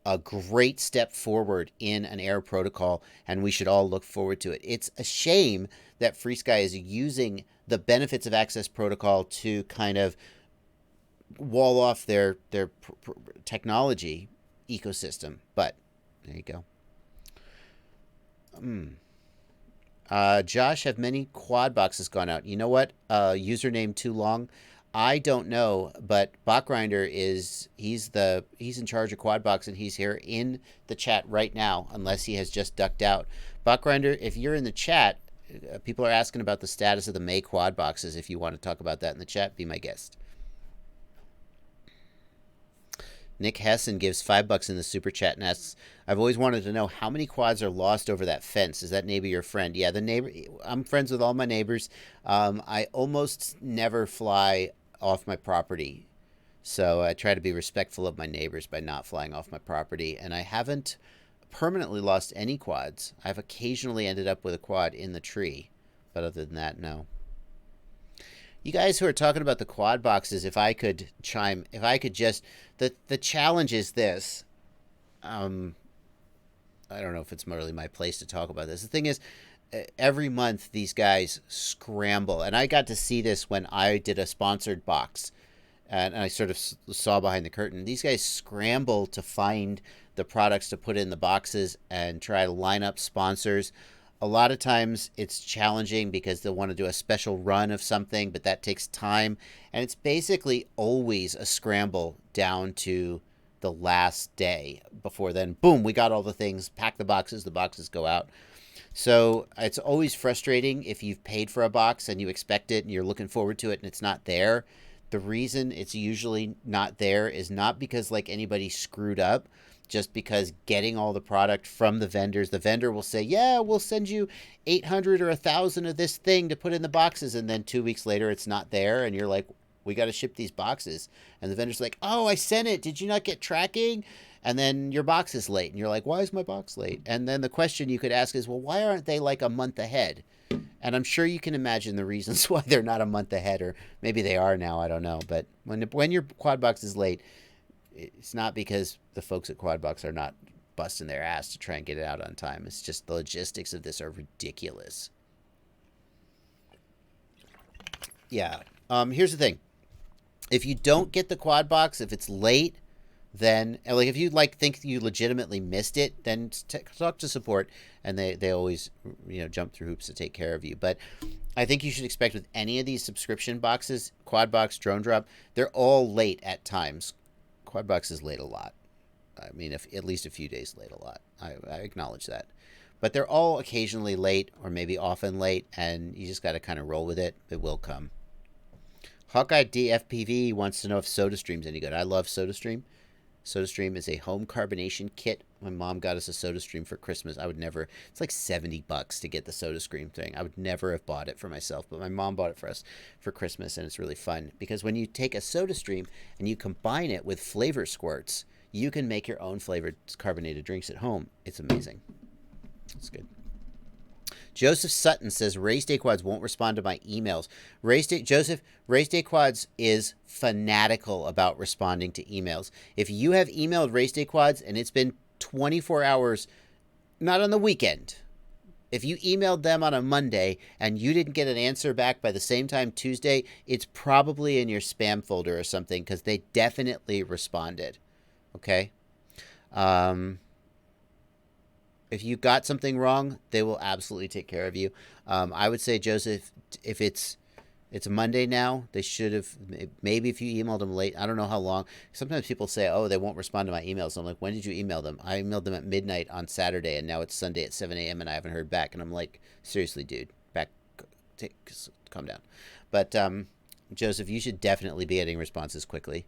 a great step forward in an air protocol, and we should all look forward to it. It's a shame that Free Sky is using the benefits of Access protocol to kind of wall off their technology ecosystem, but there you go. Josh, have many quad boxes gone out? You know what? Username too long. I don't know, but Botgrinder he's in charge of Quadbox, and he's here in the chat right now, unless he has just ducked out. Botgrinder, if you're in the chat, people are asking about the status of the May quad boxes. If you want to talk about that in the chat, be my guest. Nick Hessen gives $5 in the super chat and asks, I've always wanted to know how many quads are lost over that fence. Is that neighbor your friend? Yeah, the neighbor. I'm friends with all my neighbors. I almost never fly off my property, so I try to be respectful of my neighbors by not flying off my property, and I haven't permanently lost any quads. I've occasionally ended up with a quad in the tree, but other than that, no. You guys who are talking about the quad boxes, if I could just, the challenge is this. I don't know if it's really my place to talk about this. The thing is, every month these guys scramble, and I got to see this when I did a sponsored box, and I sort of saw behind the curtain. These guys scramble to find the products to put in the boxes and try to line up sponsors. A lot of times it's challenging because they'll want to do a special run of something, but that takes time, and it's basically always a scramble down to the last day. Before then, boom, we got all the things, pack the boxes go out. So it's always frustrating if you've paid for a box and you expect it and you're looking forward to it and it's not there. The reason it's usually not there is not because like anybody screwed up, just because getting all the product from the vendor will say, yeah, we'll send you 800 or 1,000 of this thing to put in the boxes, and then 2 weeks later it's not there, and you're like, we got to ship these boxes, and the vendor's like, oh, I sent it, did you not get tracking? And then your box is late, and you're like, why is my box late? And then the question you could ask is, well, why aren't they like a month ahead? And I'm sure you can imagine the reasons why they're not a month ahead, or maybe they are now, I don't know. But when your quad box is late, it's not because the folks at Quadbox are not busting their ass to try and get it out on time. It's just the logistics of this are ridiculous. Yeah. Here's the thing. If you don't get the Quadbox, if it's late, then like if you think you legitimately missed it, then talk to support, and they always jump through hoops to take care of you. But I think you should expect with any of these subscription boxes, Quadbox, Drone Drop, they're all late at times. Quadbox is late a lot. I mean, at least a few days late a lot. I acknowledge that. But they're all occasionally late, or maybe often late, and you just got to kind of roll with it. It will come. Hawkeye DFPV wants to know if SodaStream's any good. I love SodaStream. SodaStream is a home carbonation kit. My mom got us a SodaStream for Christmas. I would never... It's like $70 to get the SodaStream thing. I would never have bought it for myself, but my mom bought it for us for Christmas, and it's really fun. Because when you take a SodaStream and you combine it with flavor squirts, you can make your own flavored carbonated drinks at home. It's amazing. It's good. Joseph Sutton says Race Day Quads won't respond to my emails. Race Day Quads is fanatical about responding to emails. If you have emailed Race Day Quads and it's been 24 hours, not on the weekend, if you emailed them on a Monday and you didn't get an answer back by the same time Tuesday, it's probably in your spam folder or something, because they definitely responded. Okay? If you got something wrong, they will absolutely take care of you. I would say, Joseph, if it's Monday now, they should have, maybe if you emailed them late, I don't know how long. Sometimes people say, oh, they won't respond to my emails. I'm like, when did you email them? I emailed them at midnight on Saturday, and now it's Sunday at 7 a.m. and I haven't heard back. And I'm like, seriously, dude, calm down. But Joseph, you should definitely be getting responses quickly.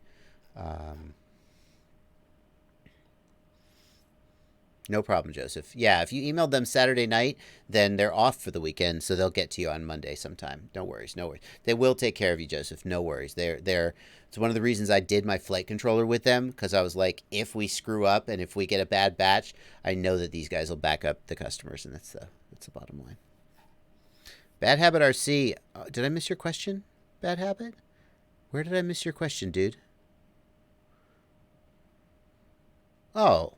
No problem, Joseph. Yeah, if you emailed them Saturday night, then they're off for the weekend, so they'll get to you on Monday sometime. No worries, no worries. They will take care of you, Joseph. No worries. It's one of the reasons I did my flight controller with them, because I was like, if we screw up and if we get a bad batch, I know that these guys will back up the customers, and that's the bottom line. Bad Habit RC, did I miss your question, Bad Habit? Where did I miss your question, dude? Oh.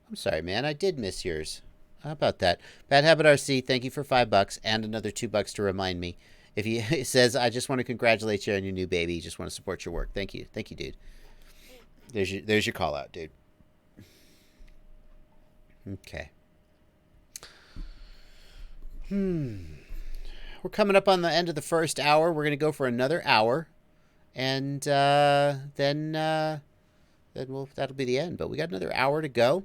I'm sorry, man. I did miss yours. How about that? Bad Habit RC, thank you for $5 and another $2 to remind me. If he it says, I just want to congratulate you on your new baby. Just want to support your work. Thank you. Thank you, dude. There's your call out, dude. Okay. We're coming up on the end of the first hour. We're going to go for another hour. And then that'll be the end. But we got another hour to go.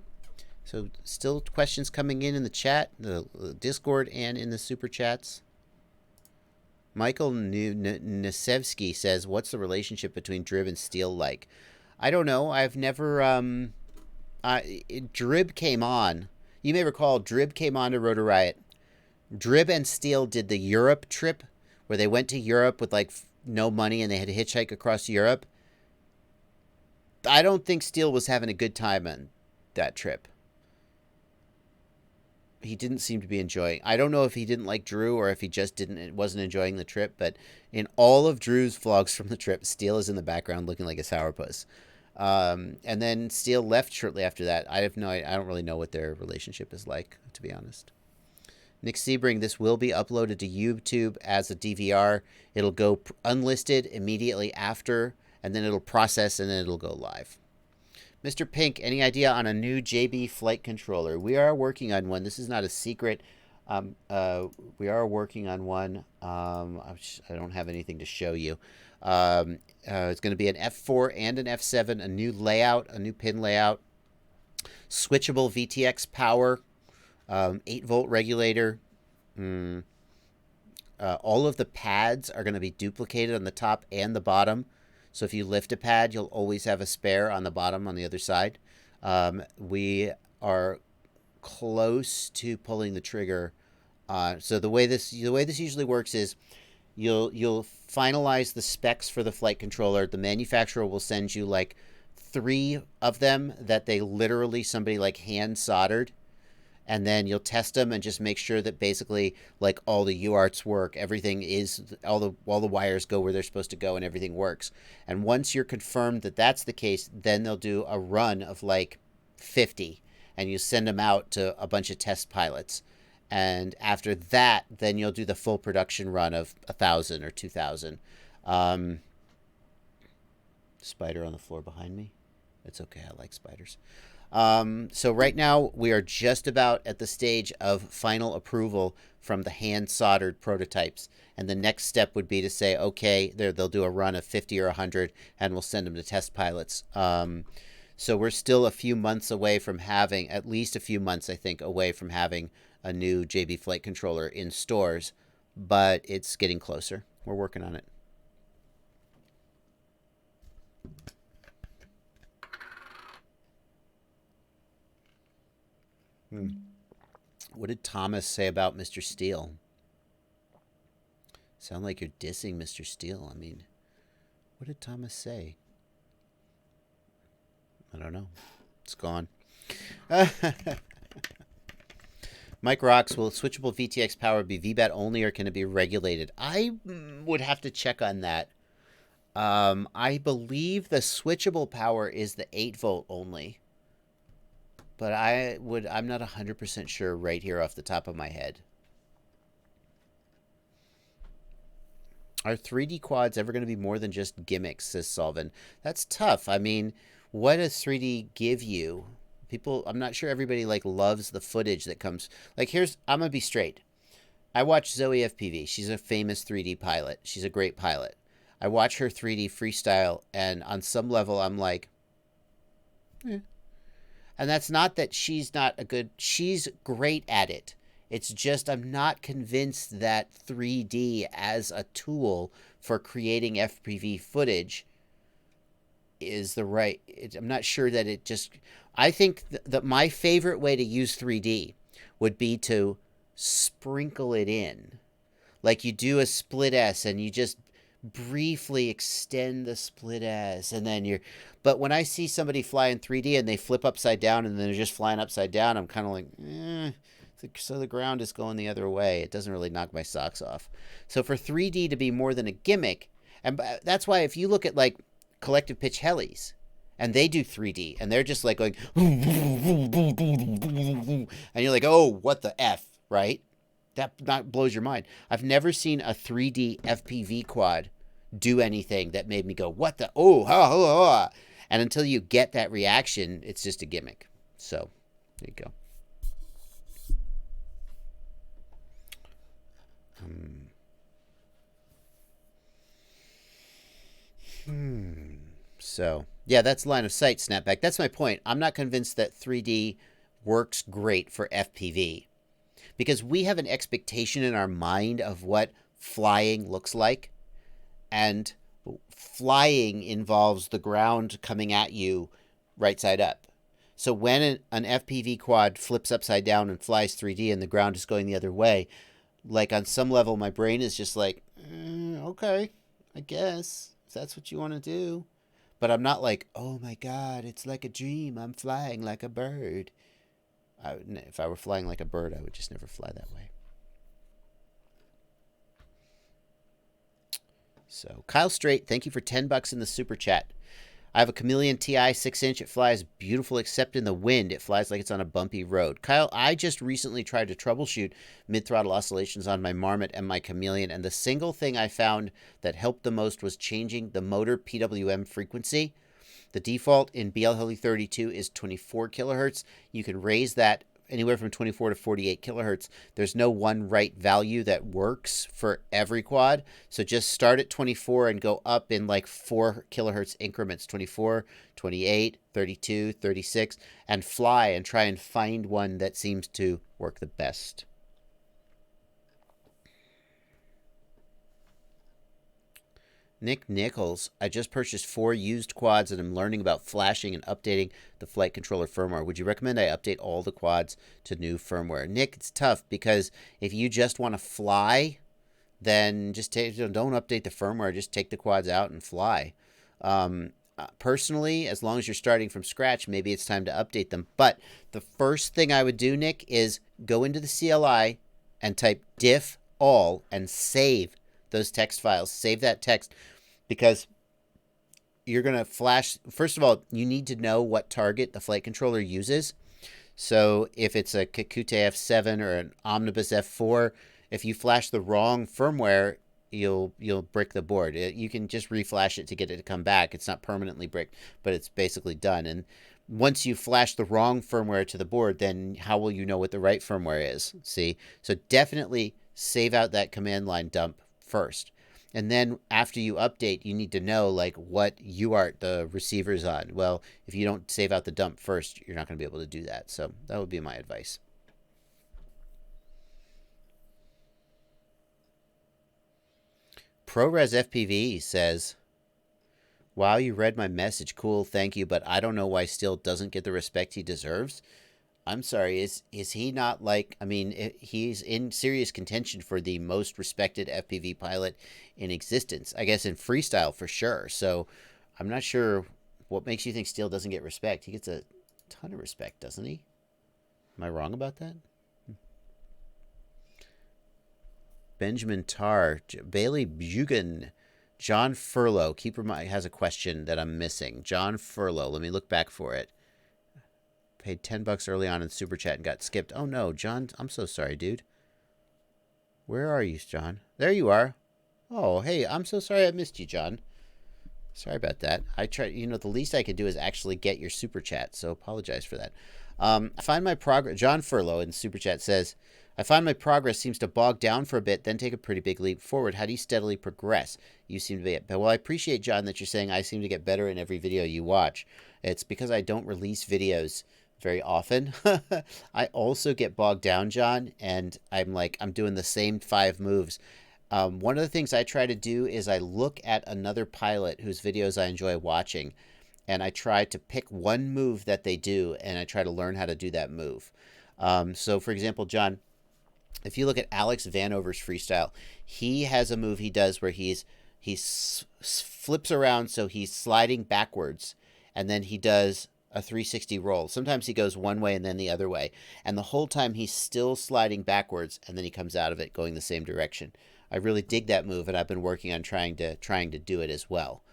So still questions coming in the chat, the Discord, and in the Super Chats. Michael Nesevsky says, what's the relationship between Drib and Steel like? I don't know. I've never... Drib came on. You may recall, Drib came on to Rotor Riot. Drib and Steel did the Europe trip, where they went to Europe with, like, no money, and they had to hitchhike across Europe. I don't think Steel was having a good time on that trip. He didn't seem to be enjoying. I don't know if he didn't like Drew or if he just wasn't enjoying the trip, but in all of Drew's vlogs from the trip, Steele is in the background looking like a sourpuss. And then Steele left shortly after that. I don't really know what their relationship is like, to be honest. Nick Sebring, this will be uploaded to YouTube as a DVR. It'll go unlisted immediately after, and then it'll process, and then it'll go live. Mr. Pink, any idea on a new JB flight controller? We are working on one. This is not a secret. We are working on one. I don't have anything to show you. It's going to be an F4 and an F7, a new layout, a new pin layout, switchable VTX power, 8-volt regulator. All of the pads are going to be duplicated on the top and the bottom. So if you lift a pad, you'll always have a spare on the bottom on the other side. We are close to pulling the trigger. So the way this usually works is you'll finalize the specs for the flight controller. The manufacturer will send you like 3 of them that they literally somebody like hand soldered. And then you'll test them and just make sure that basically like all the UARTs work, everything is, all the wires go where they're supposed to go and everything works. And once you're confirmed that that's the case, then they'll do a run of like 50 and you send them out to a bunch of test pilots. And after that, then you'll do the full production run of 1,000 or 2,000. Spider on the floor behind me. It's okay. I like spiders. So right now we are just about at the stage of final approval from the hand soldered prototypes. And the next step would be to say, okay, they'll do a run of 50 or 100 and we'll send them to test pilots. So we're still a few months away from having, at least a few months, I think, away from having a new JB flight controller in stores, but it's getting closer. We're working on it. What did Thomas say about Mr. Steele? Sound like you're dissing Mr. Steele. I mean, what did Thomas say? I don't know. It's gone. Mike Rocks, will switchable VTX power be VBAT only or can it be regulated? I would have to check on that. I believe the switchable power is the 8-volt only. But I'm not 100% sure right here off the top of my head. Are 3D quads ever going to be more than just gimmicks, says Solvin? That's tough. I mean, what does 3D give you? People, I'm not sure everybody like loves the footage that comes. Like I'm going to be straight. I watch Zoe FPV. She's a famous 3D pilot. She's a great pilot. I watch her 3D freestyle, and on some level, I'm like, eh. And that's not that she's great at it. It's just I'm not convinced that 3D as a tool for creating FPV footage is the right. I'm not sure that it just. I think that my favorite way to use 3D would be to sprinkle it in. Like you do a split S and you just briefly extend the split S and then but when I see somebody fly in 3D and they flip upside down and then they're just flying upside down, I'm kind of like, so the ground is going the other way. It doesn't really knock my socks off. So for 3D to be more than a gimmick, and that's why if you look at like collective pitch helis and they do 3D and they're just like going, and you're like, oh, what the F, right? That blows your mind. I've never seen a 3D FPV quad do anything that made me go, what the, oh, ha, ha, ha. And until you get that reaction, it's just a gimmick. So, there you go. So, yeah, that's line of sight snapback. That's my point. I'm not convinced that 3D works great for FPV because we have an expectation in our mind of what flying looks like. And flying involves the ground coming at you right side up. So when an FPV quad flips upside down and flies 3D and the ground is going the other way, like on some level, my brain is just like, okay, I guess if that's what you want to do. But I'm not like, oh my God, it's like a dream. I'm flying like a bird. If I were flying like a bird, I would just never fly that way. So Kyle Straight, thank you for $10 in the super chat. I have a Chameleon TI 6-inch. It flies beautiful, except in the wind. It flies like it's on a bumpy road. Kyle, I just recently tried to troubleshoot mid-throttle oscillations on my Marmot and my Chameleon, and the single thing I found that helped the most was changing the motor PWM frequency. The default in BLHeli32 is 24 kilohertz. You can raise that anywhere from 24 to 48 kilohertz. There's no one right value that works for every quad. So just start at 24 and go up in like 4 kilohertz increments, 24, 28, 32, 36, and fly and try and find one that seems to work the best. Nick Nichols, I just purchased 4 used quads and I'm learning about flashing and updating the flight controller firmware. Would you recommend I update all the quads to new firmware? Nick, it's tough because if you just want to fly, then just don't update the firmware. Just take the quads out and fly. Personally, as long as you're starting from scratch, maybe it's time to update them. But the first thing I would do, Nick, is go into the CLI and type diff all and save those text files. Save that text because you're going to flash. First of all, you need to know what target the flight controller uses. So if it's a Kakute F7 or an Omnibus F4, if you flash the wrong firmware, you'll brick the board. You can just reflash it to get it to come back. It's not permanently bricked, but it's basically done. And once you flash the wrong firmware to the board, then how will you know what the right firmware is? See? So definitely save out that command line dump first. And then after you update, you need to know like what UART the receiver's on. Well, if you don't save out the dump first, you're not going to be able to do that. So that would be my advice. ProRes FPV says, wow, you read my message. Cool, thank you. But I don't know why Steele doesn't get the respect he deserves. I'm sorry, is he not like, I mean, he's in serious contention for the most respected FPV pilot in existence. I guess in freestyle for sure. So I'm not sure what makes you think Steele doesn't get respect. He gets a ton of respect, doesn't he? Am I wrong about that? Benjamin Tarr, Bailey Bugan, John Furlow. Keeper has a question that I'm missing. John Furlow. Let me look back for it. Paid $10 early on in Super Chat and got skipped. Oh no, John, I'm so sorry, dude. Where are you, John? There you are. Oh, hey, I'm so sorry I missed you, John. Sorry about that. I try, the least I could do is actually get your Super Chat, so apologize for that. I find my progress, John Furlow in Super Chat says, I find my progress seems to bog down for a bit, then take a pretty big leap forward. How do you steadily progress? You seem to be, well, I appreciate, John, that you're saying I seem to get better in every video you watch. It's because I don't release videos very often. I also get bogged down, John, and I'm doing the same 5 moves. One of the things I try to do is I look at another pilot whose videos I enjoy watching, and I try to pick one move that they do, and I try to learn how to do that move. So, for example, John, if you look at Alex Vanover's freestyle, he has a move he does where he flips around, so he's sliding backwards, and then he does a 360 roll. Sometimes he goes one way and then the other way, and the whole time he's still sliding backwards, and then he comes out of it going the same direction. I really dig that move, and I've been working on trying to do it as well.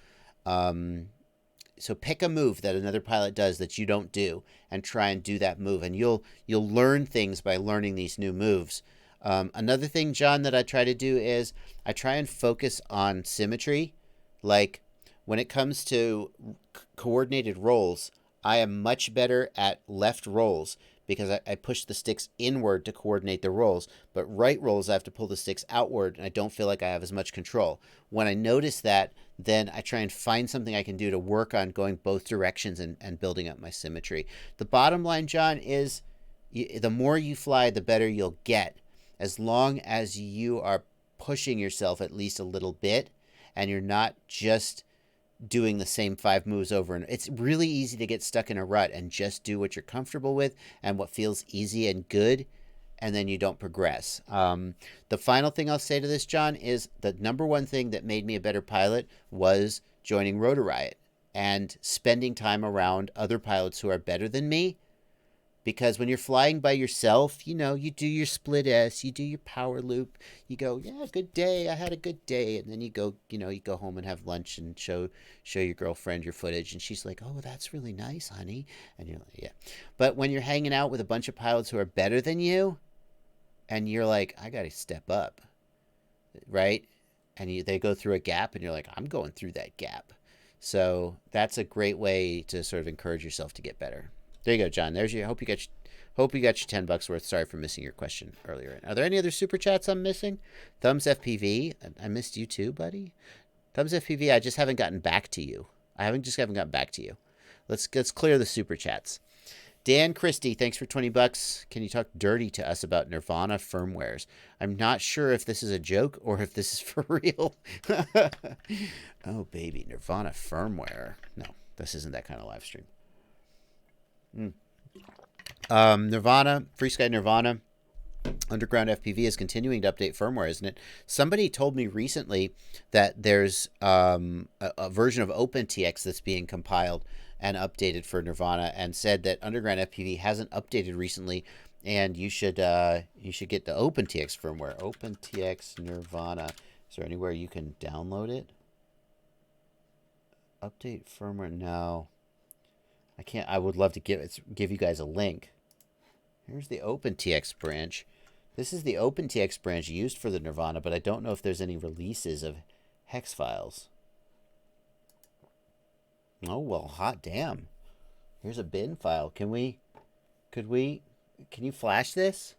So pick a move that another pilot does that you don't do, and try and do that move, and you'll learn things by learning these new moves. Another thing, John, that I try to do is I try and focus on symmetry. Like when it comes to coordinated rolls, I am much better at left rolls because I push the sticks inward to coordinate the rolls, but right rolls I have to pull the sticks outward, and I don't feel like I have as much control. When I notice that, then I try and find something I can do to work on going both directions and building up my symmetry. The bottom line, John, is the more you fly, the better you'll get, as long as you are pushing yourself at least a little bit, and you're not just doing the same 5 moves over. And it's really easy to get stuck in a rut and just do what you're comfortable with and what feels easy and good, and then you don't progress. The final thing I'll say to this, John, is the number one thing that made me a better pilot was joining Rotor Riot and spending time around other pilots who are better than me. Because when you're flying by yourself, you do your split S, you do your power loop, you go, yeah, good day, I had a good day, and then you go home and have lunch and show your girlfriend your footage, and she's like, oh, that's really nice, honey, and you're like, yeah. But when you're hanging out with a bunch of pilots who are better than you, and you're like, I gotta step up, right? And they go through a gap, and you're like, I'm going through that gap. So that's a great way to sort of encourage yourself to get better. There you go, John. There's your. Hope you got your $10 worth. Sorry for missing your question earlier. Are there any other super chats I'm missing? Thumbs FPV. I missed you too, buddy. Thumbs FPV. I just haven't gotten back to you. I haven't gotten back to you. Let's clear the super chats. Dan Christie, thanks for $20. Can you talk dirty to us about Nirvana firmwares? I'm not sure if this is a joke or if this is for real. Oh baby, Nirvana firmware. No, this isn't that kind of live stream. Nirvana, FreeSky Nirvana, Underground FPV is continuing to update firmware, isn't it? Somebody told me recently that there's a version of OpenTX that's being compiled and updated for Nirvana, and said that Underground FPV hasn't updated recently, and you should get the OpenTX firmware. OpenTX Nirvana. Is there anywhere you can download it? Update firmware? No. I can't. I would love to give you guys a link. Here's the OpenTX branch. This is the OpenTX branch used for the Nirvana, but I don't know if there's any releases of hex files. Oh, well, hot damn. Here's a bin file. Can you flash this?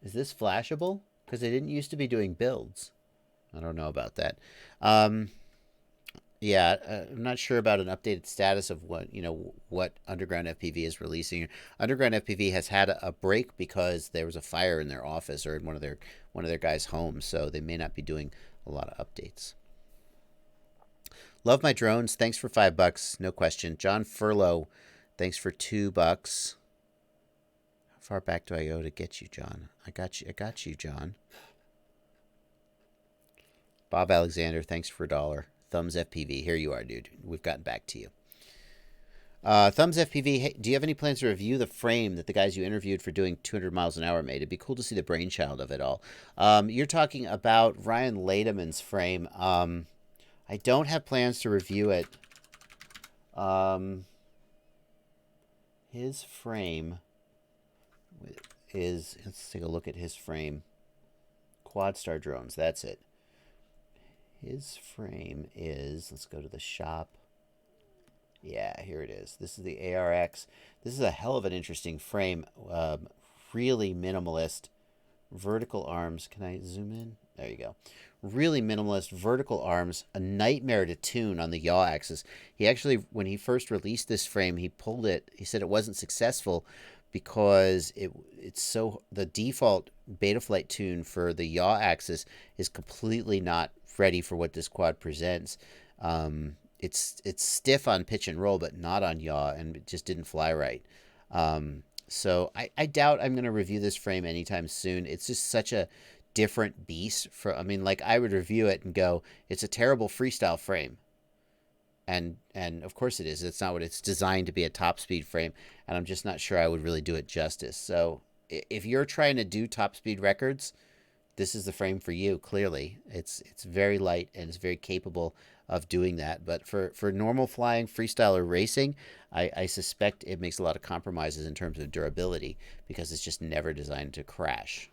Is this flashable? Because I didn't used to be doing builds. I don't know about that. Yeah, I'm not sure about an updated status of what Underground FPV is releasing. Underground FPV has had a break because there was a fire in their office or in one of their guys' homes, so they may not be doing a lot of updates. Love my drones. Thanks for $5. No question. John Furlow, thanks for $2. How far back do I go to get you, John? I got you, John. Bob Alexander, thanks for $1. Thumbs FPV. Here you are, dude. We've gotten back to you. Thumbs FPV, hey, do you have any plans to review the frame that the guys you interviewed for doing 200 miles an hour made? It'd be cool to see the brainchild of it all. You're talking about Ryan Lademan's frame. I don't have plans to review it. His frame is, let's take a look at his frame. Quadstar drones, that's it. His frame is, let's go to the shop. Yeah, here it is. This is the ARX. This is a hell of an interesting frame. Really minimalist. Vertical arms. Can I zoom in? There you go. Really minimalist vertical arms. A nightmare to tune on the yaw axis. He actually, when he first released this frame, he pulled it. He said it wasn't successful because it's so, the default Betaflight tune for the yaw axis is completely not ready for what this quad presents. It's stiff on pitch and roll, but not on yaw, and it just didn't fly right. So I doubt I'm going to review this frame anytime soon. It's just such a different beast. I mean, like, I would review it and go, it's a terrible freestyle frame. And of course it is. It's not what it's designed to be, a top speed frame. And I'm just not sure I would really do it justice. So if you're trying to do top speed records, this is the frame for you. Clearly, it's very light and it's very capable of doing that. But for normal flying, freestyle, or racing, I suspect it makes a lot of compromises in terms of durability because it's just never designed to crash.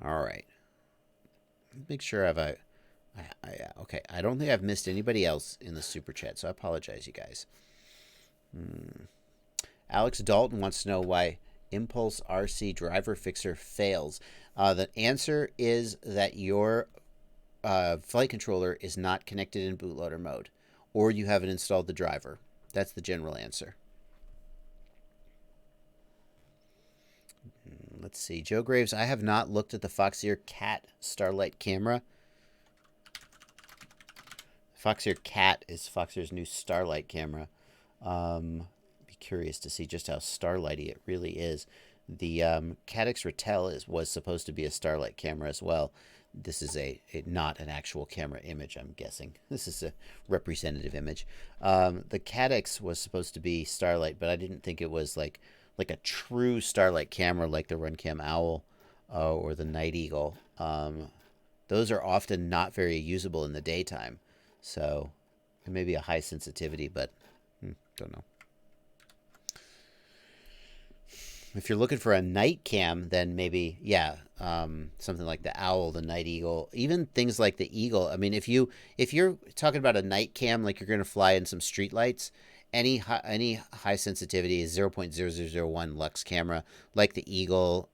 All right. Make sure okay. I don't think I've missed anybody else in the super chat, so I apologize, you guys. Alex Dalton wants to know why Impulse RC driver fixer fails. The answer is that your flight controller is not connected in bootloader mode, or you haven't installed the driver. That's the general answer. Let's see. Joe Graves, I have not looked at the Foxeer Cat Starlight camera. Foxeer Cat is Foxeer's new Starlight camera. Be curious to see just how starlighty it really is. The Caddx Ratel was supposed to be a Starlight camera as well. This is not an actual camera image, I'm guessing. This is a representative image. The Caddx was supposed to be Starlight, but I didn't think it was like a true Starlight camera like the Runcam Owl or the Night Eagle. Those are often not very usable in the daytime. So it may be a high sensitivity, but don't know. If you're looking for a night cam, then maybe, yeah, something like the Owl, the Night Eagle, even things like the Eagle. I mean, if you're talking about a night cam, like you're going to fly in some street lights, any high sensitivity is 0.0001 lux camera, like the Eagle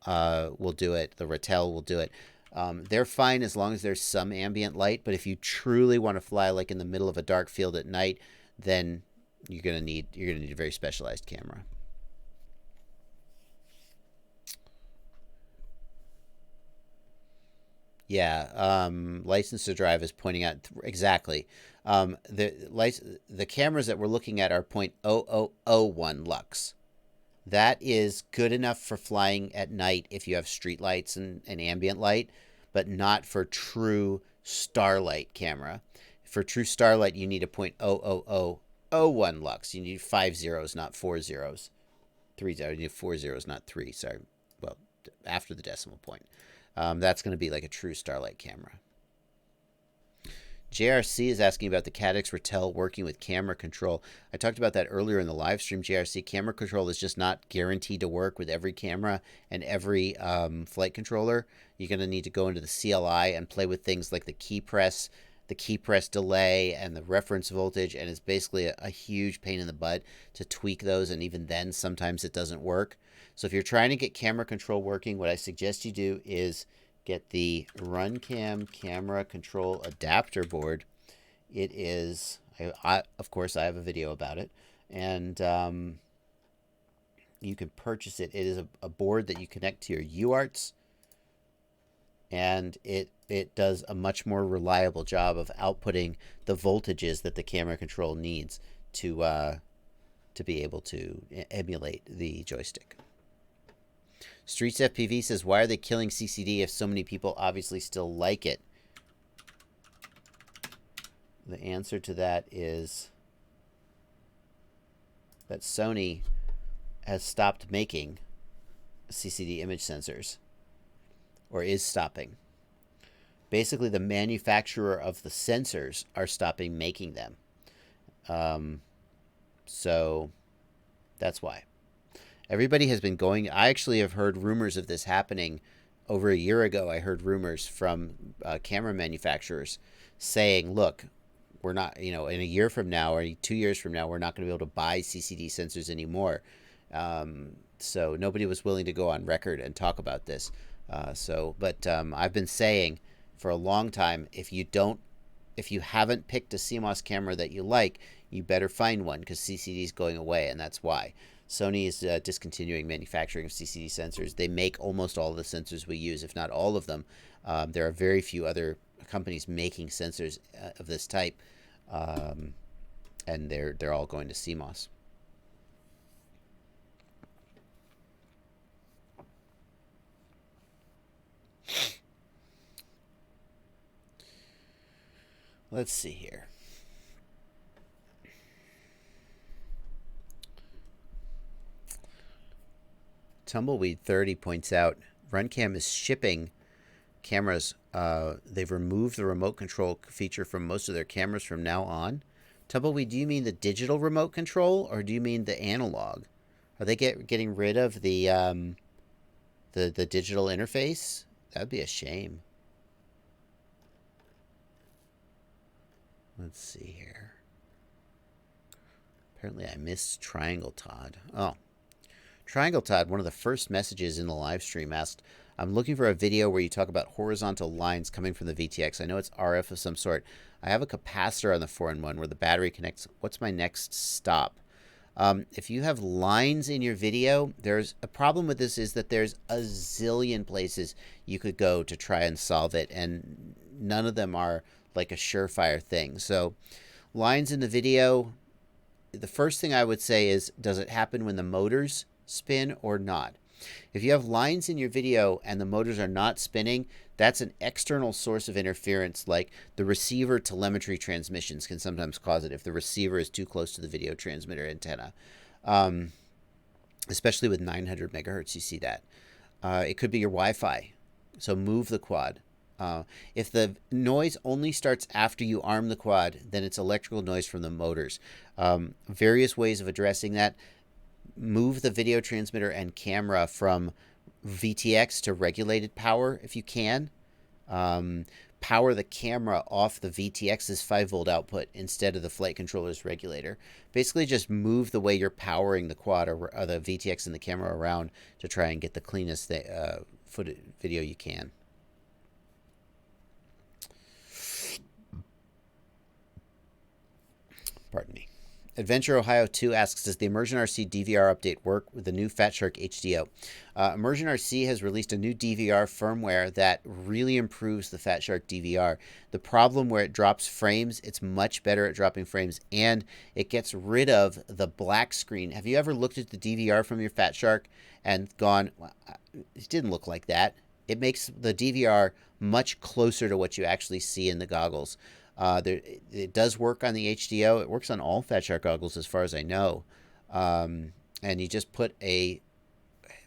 will do it, the Ratel will do it. They're fine as long as there's some ambient light, but if you truly want to fly like in the middle of a dark field at night, then you're gonna need a very specialized camera. Yeah, License to Drive is pointing out exactly. The cameras that we're looking at are 0.0001 lux. That is good enough for flying at night if you have street lights and ambient light, but not for true starlight camera. For true starlight, you need a 0.00001 lux. You need 5 zeros, not 4 zeros. 3 zeros. You need 4 zeros, not 3. Sorry. Well, after the decimal point. That's going to be like a true starlight camera. JRC is asking about the Caddx Ratel working with camera control. I talked about that earlier in the live stream. JRC, camera control is just not guaranteed to work with every camera and every flight controller. You're going to need to go into the CLI and play with things like the key press delay, and the reference voltage, and it's basically a huge pain in the butt to tweak those, and even then, sometimes it doesn't work. So if you're trying to get camera control working, what I suggest you do is get the Runcam camera control adapter board. It is, of course, I have a video about it, and you can purchase it. It is a board that you connect to your UARTs, and it does a much more reliable job of outputting the voltages that the camera control needs to be able to emulate the joystick. Streets FPV says, why are they killing CCD if so many people obviously still like it? The answer to that is that Sony has stopped making CCD image sensors, or is stopping. Basically, the manufacturer of the sensors are stopping making them. So that's why. Everybody has been going. I actually have heard rumors of this happening over a year ago. I heard rumors from camera manufacturers saying, look, we're not, in a year from now or 2 years from now, we're not going to be able to buy CCD sensors anymore. So nobody was willing to go on record and talk about this. But I've been saying for a long time, if you haven't picked a CMOS camera that you like, you better find one, because CCD is going away, and that's why. Sony is discontinuing manufacturing of CCD sensors. They make almost all of the sensors we use, if not all of them. There are very few other companies making sensors of this type, and they're all going to CMOS. Let's see here. Tumbleweed 30 points out, Runcam is shipping cameras. They've removed the remote control feature from most of their cameras from now on. Tumbleweed, do you mean the digital remote control, or do you mean the analog? Are they getting rid of the digital interface? That'd be a shame. Let's see here. Apparently I missed Triangle Todd. Oh. Triangle Todd, one of the first messages in the live stream, asked, I'm looking for a video where you talk about horizontal lines coming from the VTX. I know it's RF of some sort. I have a capacitor on the 4-in-1 where the battery connects. What's my next stop? If you have lines in your video, there's a problem with this, is that there's a zillion places you could go to try and solve it, and none of them are like a surefire thing. So lines in the video, the first thing I would say is, does it happen when the motors spin or not? If you have lines in your video and the motors are not spinning, that's an external source of interference, like the receiver telemetry transmissions can sometimes cause it if the receiver is too close to the video transmitter antenna. Especially with 900 megahertz, you see that. It could be your Wi-Fi, so move the quad. If the noise only starts after you arm the quad, then it's electrical noise from the motors. Various ways of addressing that: move the video transmitter and camera from VTX to regulated power if you can. Power the camera off the VTX's 5-volt output instead of the flight controller's regulator. Basically just move the way you're powering the quad or the VTX and the camera around to try and get the cleanest video you can. Pardon me. Adventure Ohio 2 asks, does the Immersion RC DVR update work with the new Fat Shark HDO? Immersion RC has released a new DVR firmware that really improves the Fat Shark DVR. The problem where it drops frames, it's much better at dropping frames, and it gets rid of the black screen. Have you ever looked at the DVR from your Fat Shark and gone, well, it didn't look like that? It makes the DVR much closer to what you actually see in the goggles. It does work on the HDO. It works on all Fat Shark goggles as far as I know. And you just put a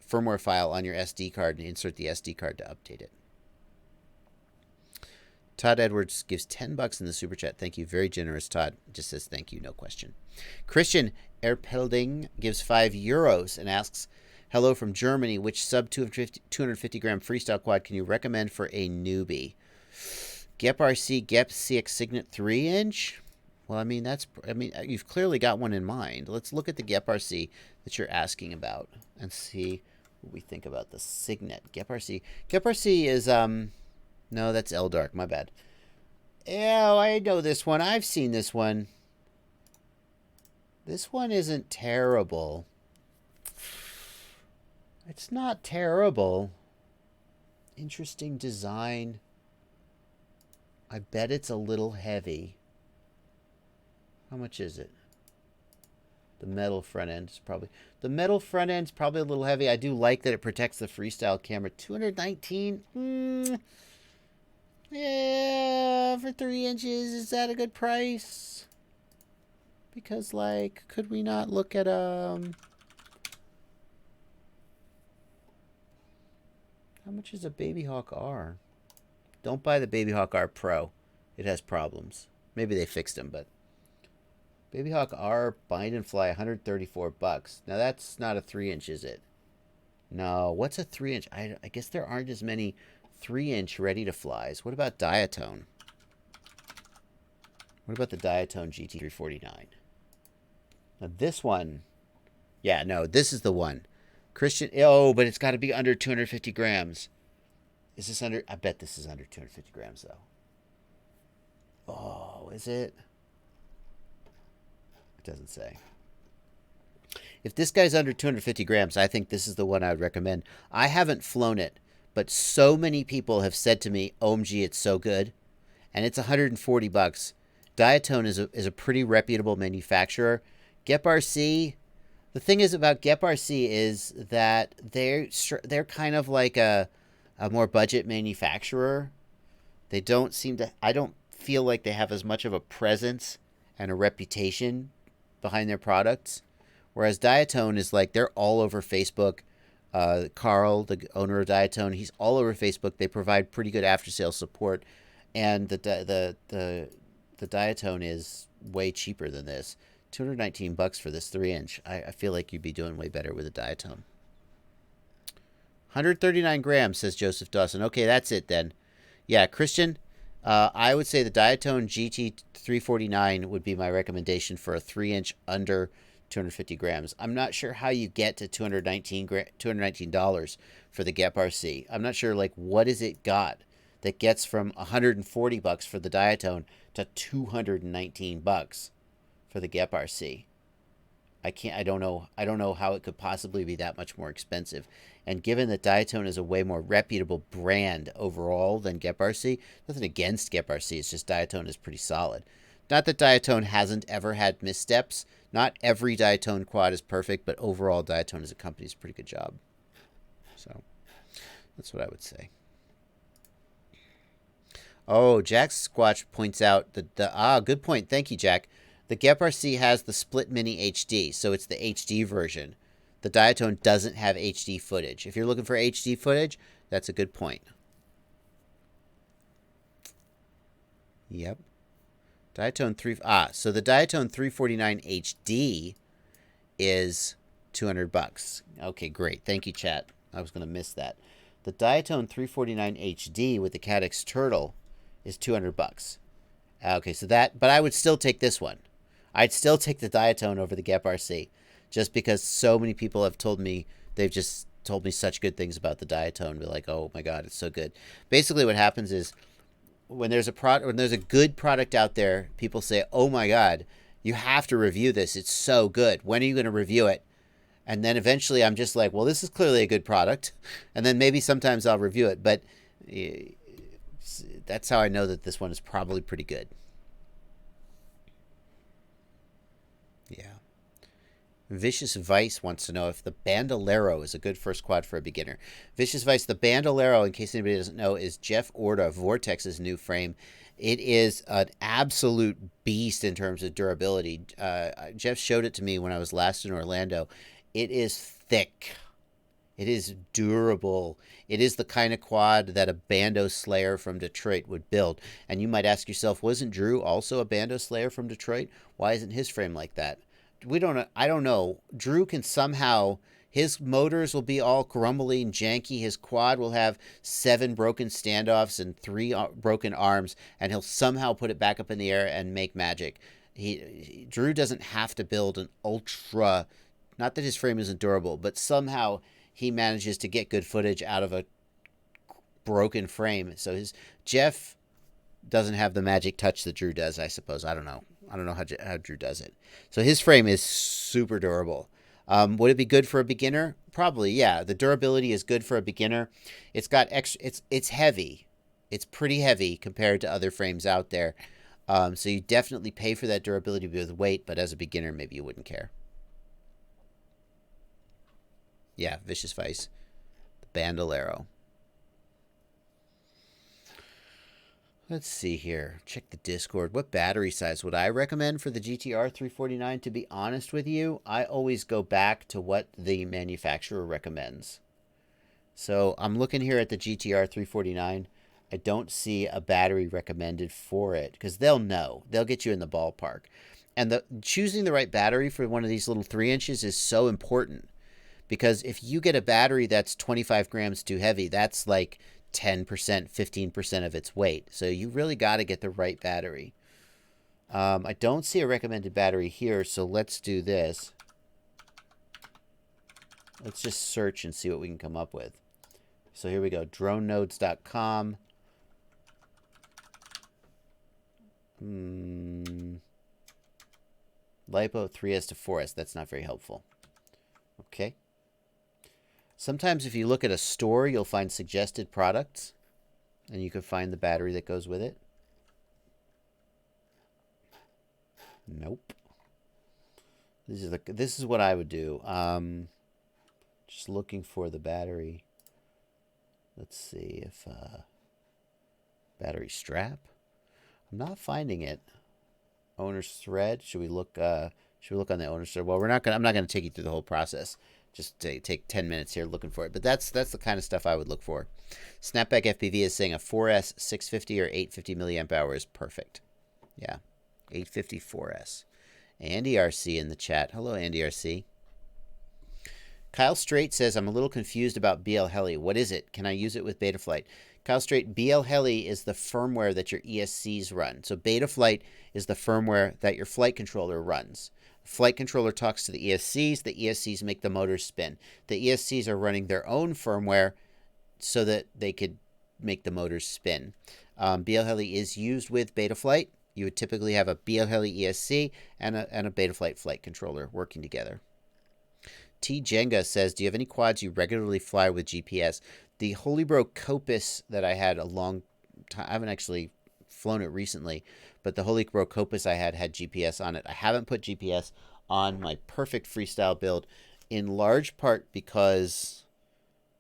firmware file on your SD card and insert the SD card to update it. Todd Edwards gives $10 in the super chat. Thank you. Very generous, Todd. Just says thank you, no question. Christian Erpelding gives €5 and asks, hello from Germany. Which sub 250 gram freestyle quad can you recommend for a newbie? Gep RC, Gep CX Signet 3-inch? Well, I mean, you've clearly got one in mind. Let's look at the Gep RC that you're asking about and see what we think about the Signet. Gep RC. Gep RC is, no, that's Eldark, my bad. Oh, I know this one. I've seen this one. This one isn't terrible. It's not terrible. Interesting design. I bet it's a little heavy. How much is it? The metal front end is probably... The metal front end's probably a little heavy. I do like that it protects the Freestyle camera. $219? Yeah, for 3 inches, is that a good price? Because, like, could we not look at, how much is a Baby Hawk R? Don't buy the Baby Hawk R Pro. It has problems. Maybe they fixed them, but Baby Hawk R bind and fly, $134. Now that's not a 3-inch, is it? No. What's a 3-inch? I guess there aren't as many 3-inch ready to flies. What about Diatone? What about the Diatone GT349? Now this one, yeah, no, this is the one. Christian, oh, but it's got to be under 250 grams. Is this under? I bet this is under 250 grams, though. Oh, is it? It doesn't say. If this guy's under 250 grams, I think this is the one I would recommend. I haven't flown it, but so many people have said to me, OMG, it's so good. And it's $140. Diatone is a pretty reputable manufacturer. GepRC, the thing is about GepRC is that they're kind of like a more budget manufacturer. They don't seem to, I don't feel like they have as much of a presence and a reputation behind their products. Whereas Diatone is like, they're all over Facebook. Carl, the owner of Diatone, he's all over Facebook. They provide pretty good after-sales support. And the Diatone is way cheaper than this. $219 for this 3-inch. I feel like you'd be doing way better with a Diatone. 139 grams, says Joseph Dawson. Okay, that's it then. Yeah, Christian, I would say the Diatone GT349 would be my recommendation for a 3-inch under 250 grams. I'm not sure how you get to $219 for the GepRC. I'm not sure, like, what is it got that gets from $140 for the Diatone to $219 for the GepRC. I don't know how it could possibly be that much more expensive. And given that Diatone is a way more reputable brand overall than GepRC, nothing against GepRC, it's just Diatone is pretty solid. Not that Diatone hasn't ever had missteps. Not every Diatone quad is perfect, but overall Diatone as a company is a pretty good job. So that's what I would say. Oh, Jack Squatch points out that good point. Thank you, Jack. The GepRC has the Split Mini HD, so it's the HD version. The Diatone doesn't have HD footage. If you're looking for HD footage, that's a good point. Yep. Diatone 3. So the Diatone 349 HD is $200. Okay, great. Thank you, chat. I was going to miss that. The Diatone 349 HD with the Caddx Turtle is $200. Okay, so that, but I would still take this one. I'd still take the Diatone over the GepRC, just because so many people have told me, they've just told me such good things about the Diatone. They're like, oh my God, it's so good. Basically what happens is when there's a good product out there, people say, oh my God, you have to review this. It's so good. When are you going to review it? And then eventually I'm just like, well, this is clearly a good product. And then maybe sometimes I'll review it, but that's how I know that this one is probably pretty good. Yeah. Vicious Vice wants to know if the Bandolero is a good first quad for a beginner. Vicious Vice, the Bandolero, in case anybody doesn't know, is Jeff Orta Vortex's new frame. It is an absolute beast in terms of durability. Jeff showed it to me when I was last in Orlando. It is thick. It is durable. It is the kind of quad that a Bando Slayer from Detroit would build. And you might ask yourself, wasn't Drew also a Bando Slayer from Detroit? Why isn't his frame like that? I don't know. Drew can somehow, his motors will be all grumbly and janky. His quad will have 7 broken standoffs and 3 broken arms, and he'll somehow put it back up in the air and make magic. Drew doesn't have to build an ultra, not that his frame isn't durable, but somehow he manages to get good footage out of a broken frame. So Jeff doesn't have the magic touch that Drew does, I suppose. I don't know how Drew does it. So his frame is super durable. Would it be good for a beginner? Probably, yeah. The durability is good for a beginner. It's got it's heavy. It's pretty heavy compared to other frames out there. So you definitely pay for that durability with weight, but as a beginner, maybe you wouldn't care. Yeah, Vicious Vice. The Bandolero. Let's see here. Check the Discord. What battery size would I recommend for the GTR 349? To be honest with you, I always go back to what the manufacturer recommends. So I'm looking here at the GTR 349. I don't see a battery recommended for it because they'll know. They'll get you in the ballpark. And choosing the right battery for one of these little 3 inches is so important because if you get a battery that's 25 grams too heavy, that's like 10%, 15% of its weight. So you really got to get the right battery. I don't see a recommended battery here, so let's do this. Let's just search and see what we can come up with. So here we go, dronenodes.com. LiPo 3S to 4S, that's not very helpful. Okay. Sometimes if you look at a store, you'll find suggested products, and you can find the battery that goes with it. Nope. This is what I would do. Just looking for the battery. Let's see if battery strap. I'm not finding it. Owner's thread. Should we look on the owner's thread? Well, I'm not gonna take you through the whole process. Just take 10 minutes here looking for it. But that's the kind of stuff I would look for. Snapback FPV is saying a 4S 650 or 850 milliamp hour is perfect. Yeah, 850 4S. Andy RC in the chat. Hello, Andy RC. Kyle Strait says, I'm a little confused about BL Heli. What is it? Can I use it with Betaflight? Kyle Strait, BL Heli is the firmware that your ESCs run. So Betaflight is the firmware that your flight controller runs. The flight controller talks to the ESCs make the motors spin. The ESCs are running their own firmware so that they could make the motors spin. BL Heli is used with Betaflight. You would typically have a BL Heli ESC and a Betaflight flight controller working together. T. Jenga says, do you have any quads you regularly fly with GPS? The Holybro Copus that I had a long time, I haven't actually flown it recently, but the Holybro Copus I had GPS on it. I haven't put GPS on my perfect freestyle build, in large part because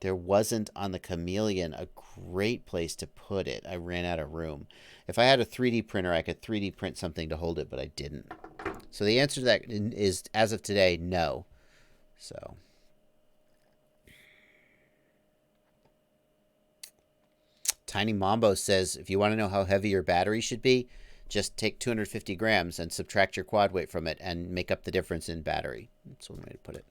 there wasn't on the Chameleon a great place to put it. I ran out of room. If I had a 3D printer, I could 3D print something to hold it, but I didn't. So the answer to that is, as of today, no. So, Tiny Mambo says, if you want to know how heavy your battery should be, just take 250 grams and subtract your quad weight from it and make up the difference in battery. That's one way to put it.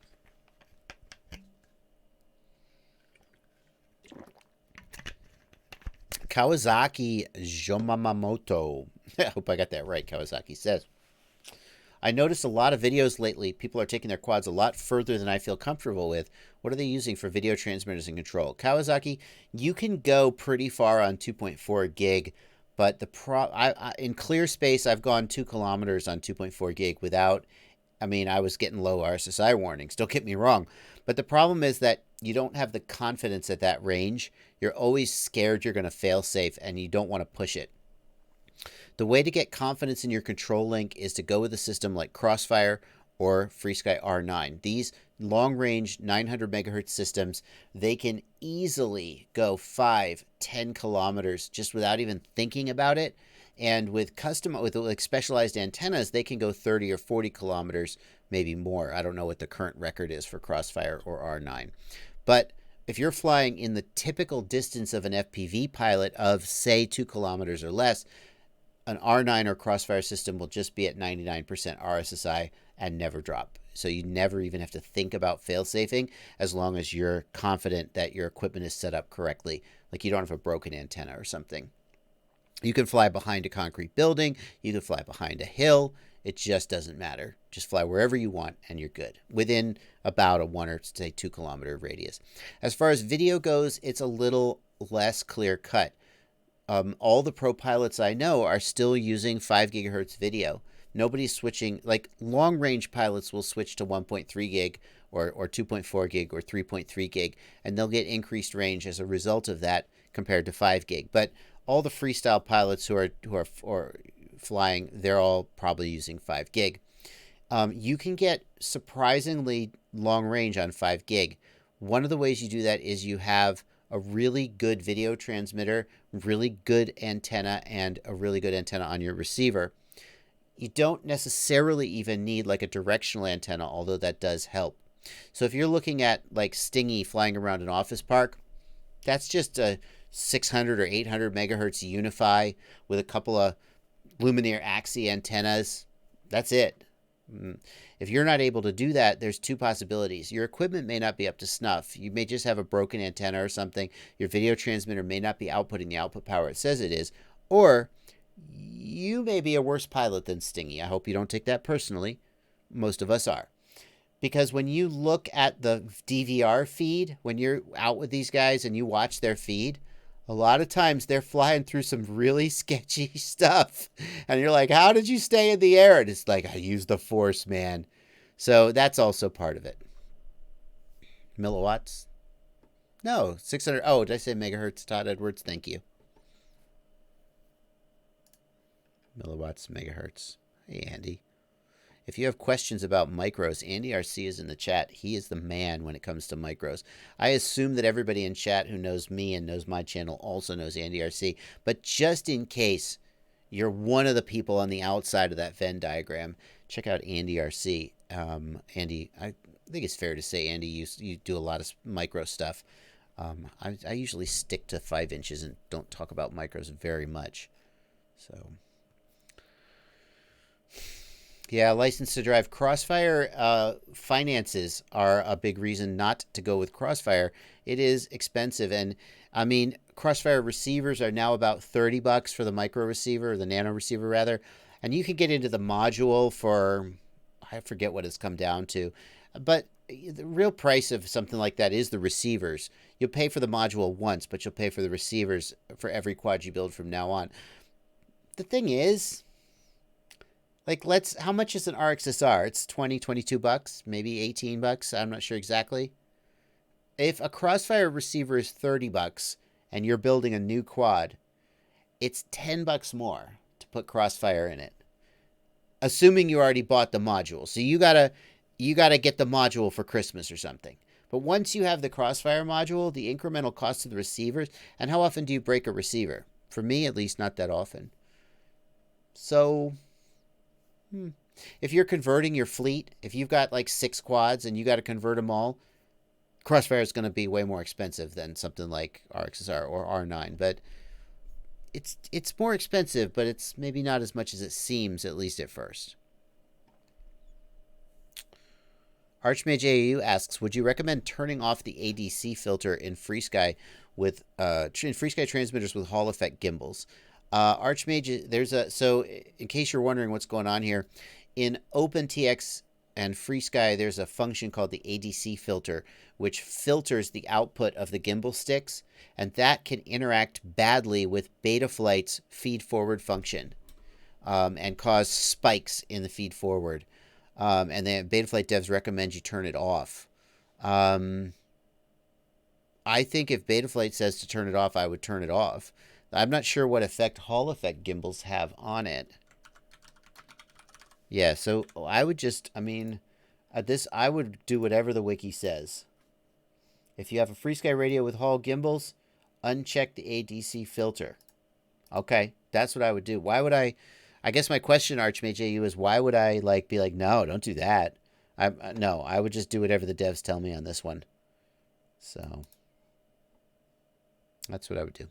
Kawasaki Jomamamoto. I hope I got that right, Kawasaki says. I noticed a lot of videos lately. People are taking their quads a lot further than I feel comfortable with. What are they using for video transmitters and control? Kawasaki, you can go pretty far on 2.4 gig, but in clear space, I've gone 2 kilometers on 2.4 gig without, I was getting low RSSI warnings. Don't get me wrong. But the problem is that you don't have the confidence at that range. You're always scared you're going to fail safe, and you don't want to push it. The way to get confidence in your control link is to go with a system like Crossfire or FreeSky R9. These long-range 900 megahertz systems, they can easily go 5-10 kilometers just without even thinking about it. And with specialized antennas, they can go 30 or 40 kilometers, maybe more. I don't know what the current record is for Crossfire or R9. But if you're flying in the typical distance of an FPV pilot of, say, 2 kilometers or less, an R9 or Crossfire system will just be at 99% RSSI and never drop. So you never even have to think about fail-safing as long as you're confident that your equipment is set up correctly, like you don't have a broken antenna or something. You can fly behind a concrete building. You can fly behind a hill. It just doesn't matter. Just fly wherever you want and you're good within about a 1 or say 2 kilometer radius. As far as video goes, it's a little less clear cut. All the pro pilots I know are still using 5 gigahertz video. Nobody's switching, like long range pilots will switch to 1.3 gig or 2.4 gig or 3.3 gig, and they'll get increased range as a result of that compared to 5 gig. But all the freestyle pilots who are flying, they're all probably using 5 gig. You can get surprisingly long range on 5 gig. One of the ways you do that is you have a really good video transmitter, really good antenna, and a really good antenna on your receiver. You don't necessarily even need like a directional antenna, although that does help. So if you're looking at like Stingy flying around an office park, that's just a 600 or 800 megahertz Unify with a couple of Lumineer Axie antennas. That's it. If you're not able to do that, there's two possibilities. Your equipment may not be up to snuff. You may just have a broken antenna or something. Your video transmitter may not be outputting the output power it says it is. Or you may be a worse pilot than Stingy. I hope you don't take that personally. Most of us are. Because when you look at the DVR feed, when you're out with these guys and you watch their feed, a lot of times they're flying through some really sketchy stuff. And you're like, how did you stay in the air? And it's like, I used the force, man. So that's also part of it. Milliwatts? No, 600. Oh, did I say megahertz? Todd Edwards, thank you. Milliwatts, megahertz. Hey, Andy. If you have questions about micros, Andy RC is in the chat. He is the man when it comes to micros. I assume that everybody in chat who knows me and knows my channel also knows Andy RC. But just in case you're one of the people on the outside of that Venn diagram, check out Andy RC. Andy, I think it's fair to say, Andy, you do a lot of micro stuff. I usually stick to 5 inches and don't talk about micros very much. So... yeah, license to drive. Crossfire finances are a big reason not to go with Crossfire. It is expensive. And, I mean, Crossfire receivers are now about $30 for the micro receiver, or the nano receiver, rather. And you can get into the module for, I forget what it's come down to. But the real price of something like that is the receivers. You'll pay for the module once, but you'll pay for the receivers for every quad you build from now on. The thing is... like, how much is an RXSR? It's 20, 22 bucks, maybe 18 bucks. I'm not sure exactly. If a Crossfire receiver is 30 bucks and you're building a new quad, it's 10 bucks more to put Crossfire in it. Assuming you already bought the module. So you gotta get the module for Christmas or something. But once you have the Crossfire module, the incremental cost of the receivers, and how often do you break a receiver? For me, at least, not that often. So... if you're converting your fleet, if you've got like 6 quads and you got to convert them all, Crossfire is going to be way more expensive than something like RXSR or R9. But it's more expensive, but it's maybe not as much as it seems, at least at first. Archmage AU asks, would you recommend turning off the ADC filter in FreeSky with FreeSky transmitters with Hall effect gimbals? Archmage, so in case you're wondering what's going on here, in OpenTX and FreeSky, there's a function called the ADC filter, which filters the output of the gimbal sticks, and that can interact badly with Betaflight's feed forward function, and cause spikes in the feed forward. And then Betaflight devs recommend you turn it off. I think if Betaflight says to turn it off, I would turn it off. I'm not sure what effect Hall effect gimbals have on it. Yeah, so I would just, I mean, I would do whatever the wiki says. If you have a FreeSky radio with Hall gimbals, uncheck the ADC filter. Okay, that's what I would do. Why would I guess my question, Archmage AU, is why would I be like, no, don't do that. No, I would just do whatever the devs tell me on this one. So, that's what I would do.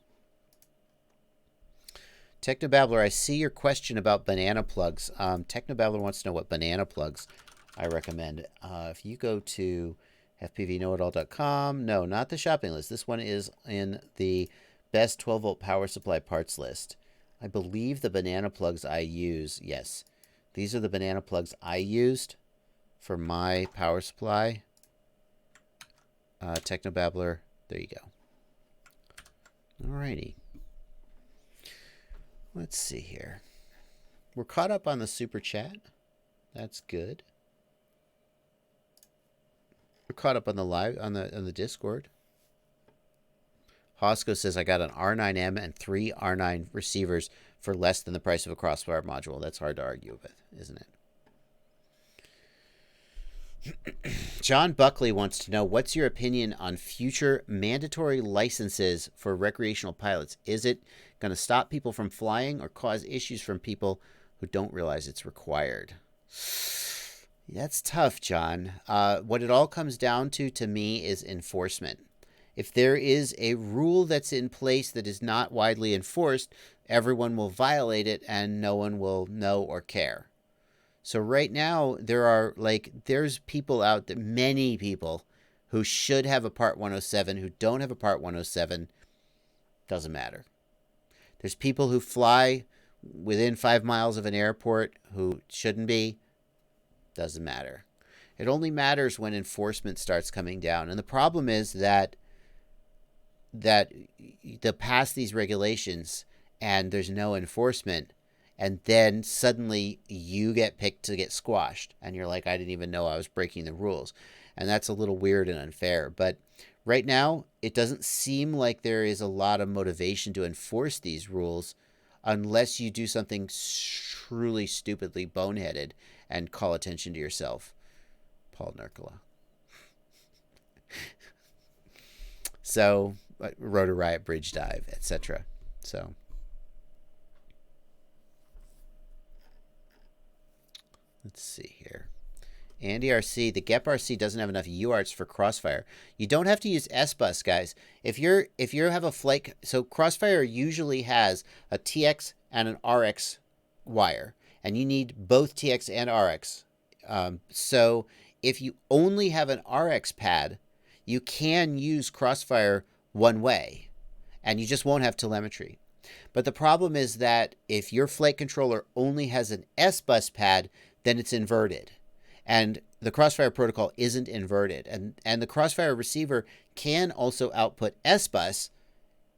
Technobabbler, I see your question about banana plugs. Technobabbler wants to know what banana plugs I recommend. If you go to fpvknowitall.com, no, not the shopping list. This one is in the best 12-volt power supply parts list. I believe the banana plugs I use, yes. These are the banana plugs I used for my power supply. Technobabbler, there you go. Alrighty. Let's see here. We're caught up on the super chat. That's good. We're caught up on the live on the Discord. Hosco says I got an R9M and 3 R9 receivers for less than the price of a Crossfire module. That's hard to argue with, isn't it? John Buckley wants to know, what's your opinion on future mandatory licenses for recreational pilots? Is it going to stop people from flying or cause issues from people who don't realize it's required? That's tough, John. What it all comes down to me, is enforcement. If there is a rule that's in place that is not widely enforced, everyone will violate it and no one will know or care. So right now, there's people out there, many people, who should have a Part 107, who don't have a Part 107. Doesn't matter. There's people who fly within 5 miles of an airport who shouldn't be. Doesn't matter. It only matters when enforcement starts coming down. And the problem is that they'll pass these regulations and there's no enforcement. And then suddenly you get picked to get squashed. And you're like, I didn't even know I was breaking the rules. And that's a little weird and unfair. But right now, it doesn't seem like there is a lot of motivation to enforce these rules unless you do something truly stupidly boneheaded and call attention to yourself. Paul Nurkala. So, Rotor Riot, Bridge Dive, etc. So, let's see here. Andy RC, the GEP RC doesn't have enough UARTs for Crossfire. You don't have to use S-Bus, guys. If you have a flight, so Crossfire usually has a TX and an RX wire, and you need both TX and RX. So if you only have an RX pad, you can use Crossfire one way, and you just won't have telemetry. But the problem is that if your flight controller only has an S-Bus pad, then it's inverted. And the Crossfire protocol isn't inverted. And the Crossfire receiver can also output S-Bus,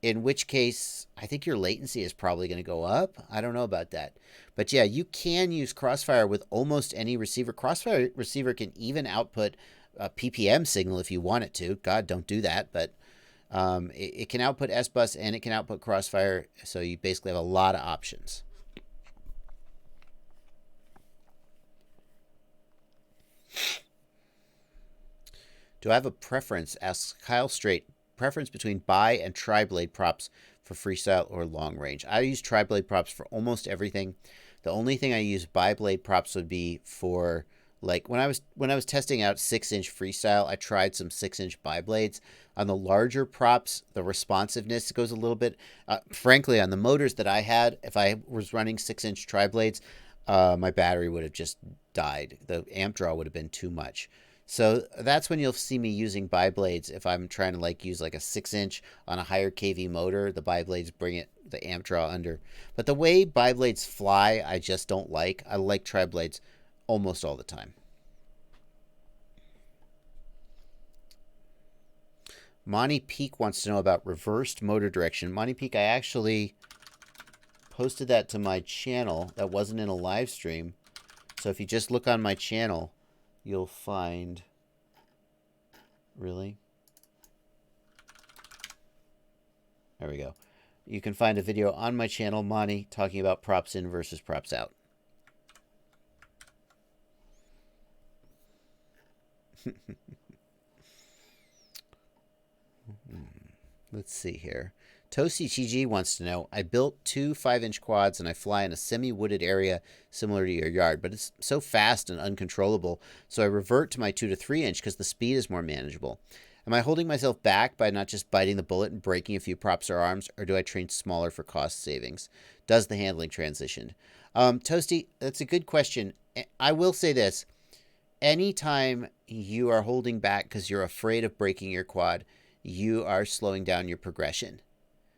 in which case I think your latency is probably going to go up. I don't know about that. But yeah, you can use Crossfire with almost any receiver. Crossfire receiver can even output a PPM signal if you want it to. God, don't do that. But it can output S-Bus and it can output Crossfire. So you basically have a lot of options. Do I have a preference? Asks Kyle Straight. Preference between bi and tri-blade props for freestyle or long range. I use tri-blade props for almost everything. The only thing I use bi-blade props would be for, like, when I was testing out 6-inch freestyle, I tried some 6-inch bi-blades. On the larger props, the responsiveness goes a little bit. Frankly, on the motors that I had, if I was running 6-inch tri-blades, my battery would have just died. The amp draw would have been too much. So that's when you'll see me using bi-blades. If I'm trying to use like a 6-inch on a higher kV motor, the bi-blades bring the amp draw under. But the way bi-blades fly, I just don't like. I like tri-blades almost all the time. Monty Peak wants to know about reversed motor direction. Monty Peak, I actually posted that to my channel. That wasn't in a live stream. So if you just look on my channel, you'll find... Really? There we go. You can find a video on my channel, Monty, talking about props in versus props out. Let's see here. Toasty TG wants to know, I built 2 5-inch quads and I fly in a semi-wooded area similar to your yard, but it's so fast and uncontrollable, so I revert to my 2 to 3-inch because the speed is more manageable. Am I holding myself back by not just biting the bullet and breaking a few props or arms, or do I train smaller for cost savings? Does the handling transition? Toasty, that's a good question. I will say this. Anytime you are holding back because you're afraid of breaking your quad, you are slowing down your progression.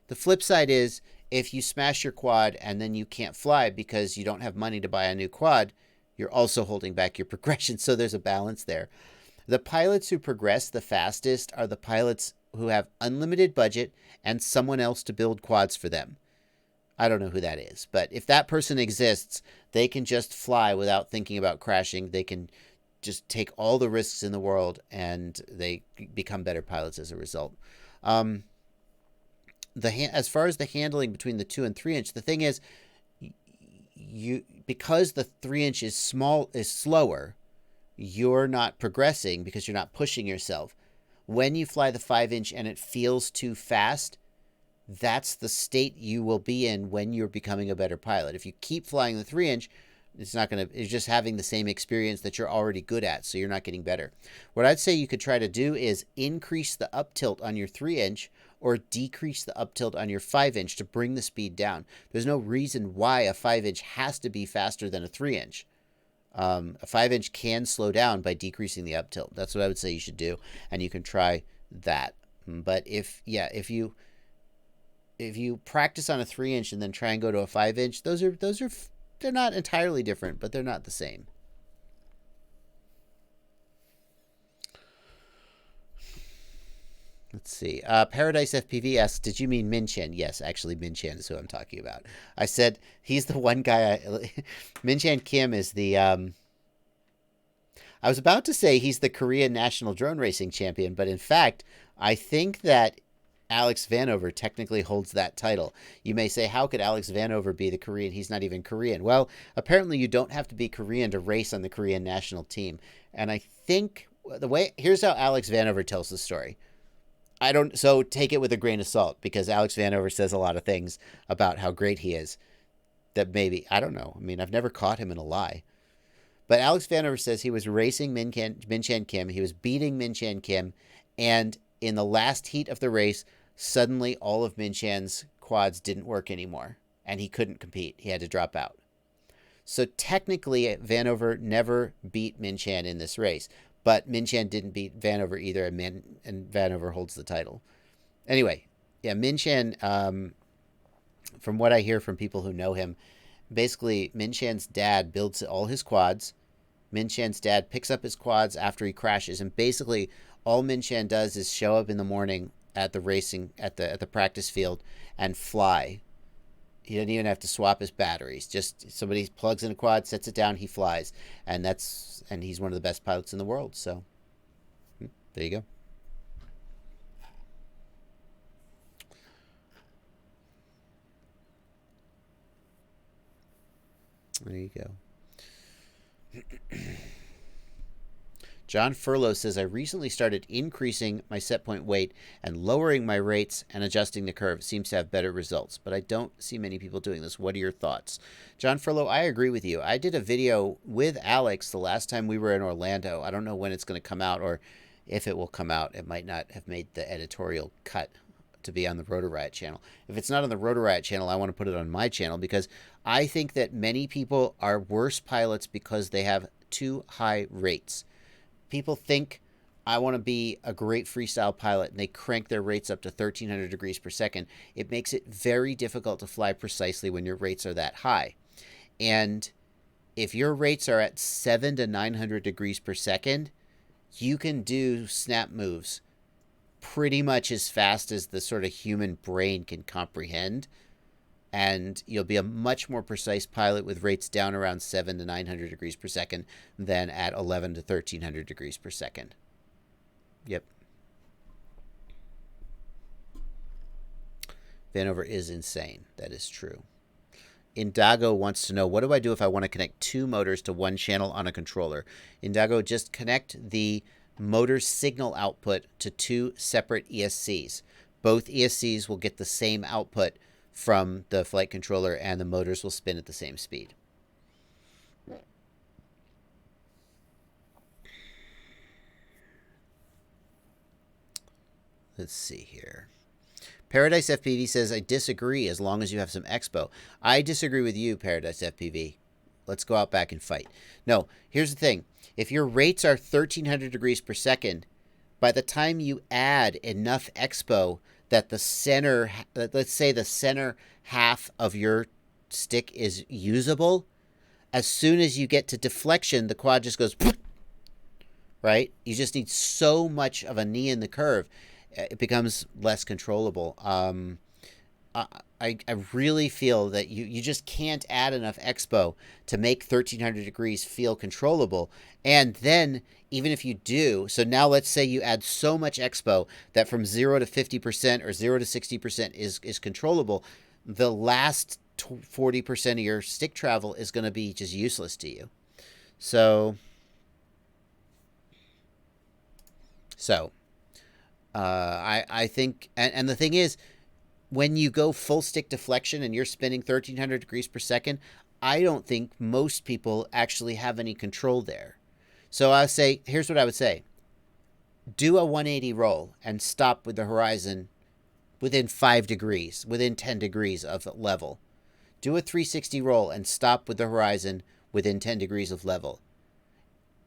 The flip side is, if you smash your quad and then you can't fly because you don't have money to buy a new quad, you're also holding back your progression. So there's a balance there. The pilots who progress the fastest are the pilots who have unlimited budget and someone else to build quads for them. I don't know who that is, but if that person exists, they can just fly without thinking about crashing. They can just take all the risks in the world and they become better pilots as a result. As far as the handling between the 2 and 3-inch, the thing is, because the 3-inch is slower, you're not progressing because you're not pushing yourself. When you fly the 5-inch and it feels too fast, that's the state you will be in when you're becoming a better pilot. If you keep flying the 3-inch, it's just having the same experience that you're already good at, so you're not getting better. What I'd say you could try to do is increase the up tilt on your 3-inch or decrease the up tilt on your 5-inch to bring the speed down. There's no reason why a 5-inch has to be faster than a 3-inch. A 5-inch can slow down by decreasing the up tilt. That's what I would say you should do, and you can try that. But if you practice on a 3-inch and then try and go to a 5-inch, they're not entirely different, but they're not the same. Let's see. Paradise FPV asks, did you mean Min Chen? Yes, actually, Min Chen is who I'm talking about. I said he's the one guy. Min Chen Kim is the. I was about to say he's the Korean national drone racing champion, but in fact, I think that Alex Vanover technically holds that title. You may say, how could Alex Vanover be the Korean? He's not even Korean. Well, apparently you don't have to be Korean to race on the Korean national team. And I think here's how Alex Vanover tells the story. So take it with a grain of salt, because Alex Vanover says a lot of things about how great he is that maybe, I don't know. I mean, I've never caught him in a lie. But Alex Vanover says he was racing Min Chen Kim. He was beating Min Chen Kim. And in the last heat of the race, suddenly all of Min Chan's quads didn't work anymore. And he couldn't compete. He had to drop out. So technically, Vanover never beat Min Chen in this race. But Min Chen didn't beat Vanover either, and Vanover holds the title. Anyway, yeah, Min Chen, from what I hear from people who know him, basically Min Chan's dad builds all his quads. Min Chan's dad picks up his quads after he crashes, and basically all Min Chen does is show up in the morning at the racing at the practice field and fly. He doesn't even have to swap his batteries. Just somebody plugs in a quad, sets it down, he flies, and he's one of the best pilots in the world. So there you go. There you go. John Furlow says, I recently started increasing my set point weight and lowering my rates and adjusting the curve. It seems to have better results, but I don't see many people doing this. What are your thoughts? John Furlow, I agree with you. I did a video with Alex the last time we were in Orlando. I don't know when it's going to come out or if it will come out. It might not have made the editorial cut to be on the Rotor Riot channel. If it's not on the Rotor Riot channel, I want to put it on my channel, because I think that many people are worse pilots because they have too high rates. People think, I want to be a great freestyle pilot, and they crank their rates up to 1,300 degrees per second. It makes it very difficult to fly precisely when your rates are that high. And if your rates are at 700 to 900 degrees per second, you can do snap moves pretty much as fast as the sort of human brain can comprehend. And you'll be a much more precise pilot with rates down around 700 to 900 degrees per second than at 1100 to 1300 degrees per second. Yep. Vanover is insane. That is true. Indago wants to know, what do I do if I want to connect two motors to one channel on a controller? Indago, just connect the motor signal output to two separate ESCs. Both ESCs will get the same output from the flight controller, and the motors will spin at the same speed. Let's see here. Paradise FPV says, I disagree as long as you have some expo. I disagree with you, Paradise FPV. Let's go out back and fight. No, here's the thing. If your rates are 1,300 degrees per second, by the time you add enough expo that the center, let's say the center half of your stick is usable, as soon as you get to deflection, the quad just goes, right? You just need so much of a knee in the curve. It becomes less controllable. I really feel that you just can't add enough expo to make 1,300 degrees feel controllable. And then even if you do, so now let's say you add so much expo that from 0 to 50% or 0 to 60% is controllable, the last 40% of your stick travel is going to be just useless to you. So So I think, and the thing is, when you go full stick deflection and you're spinning 1300 degrees per second, I don't think most people actually have any control there. So I say, here's what I would say. Do a 180 roll and stop with the horizon within 5 degrees, within 10 degrees of level. Do a 360 roll and stop with the horizon within 10 degrees of level.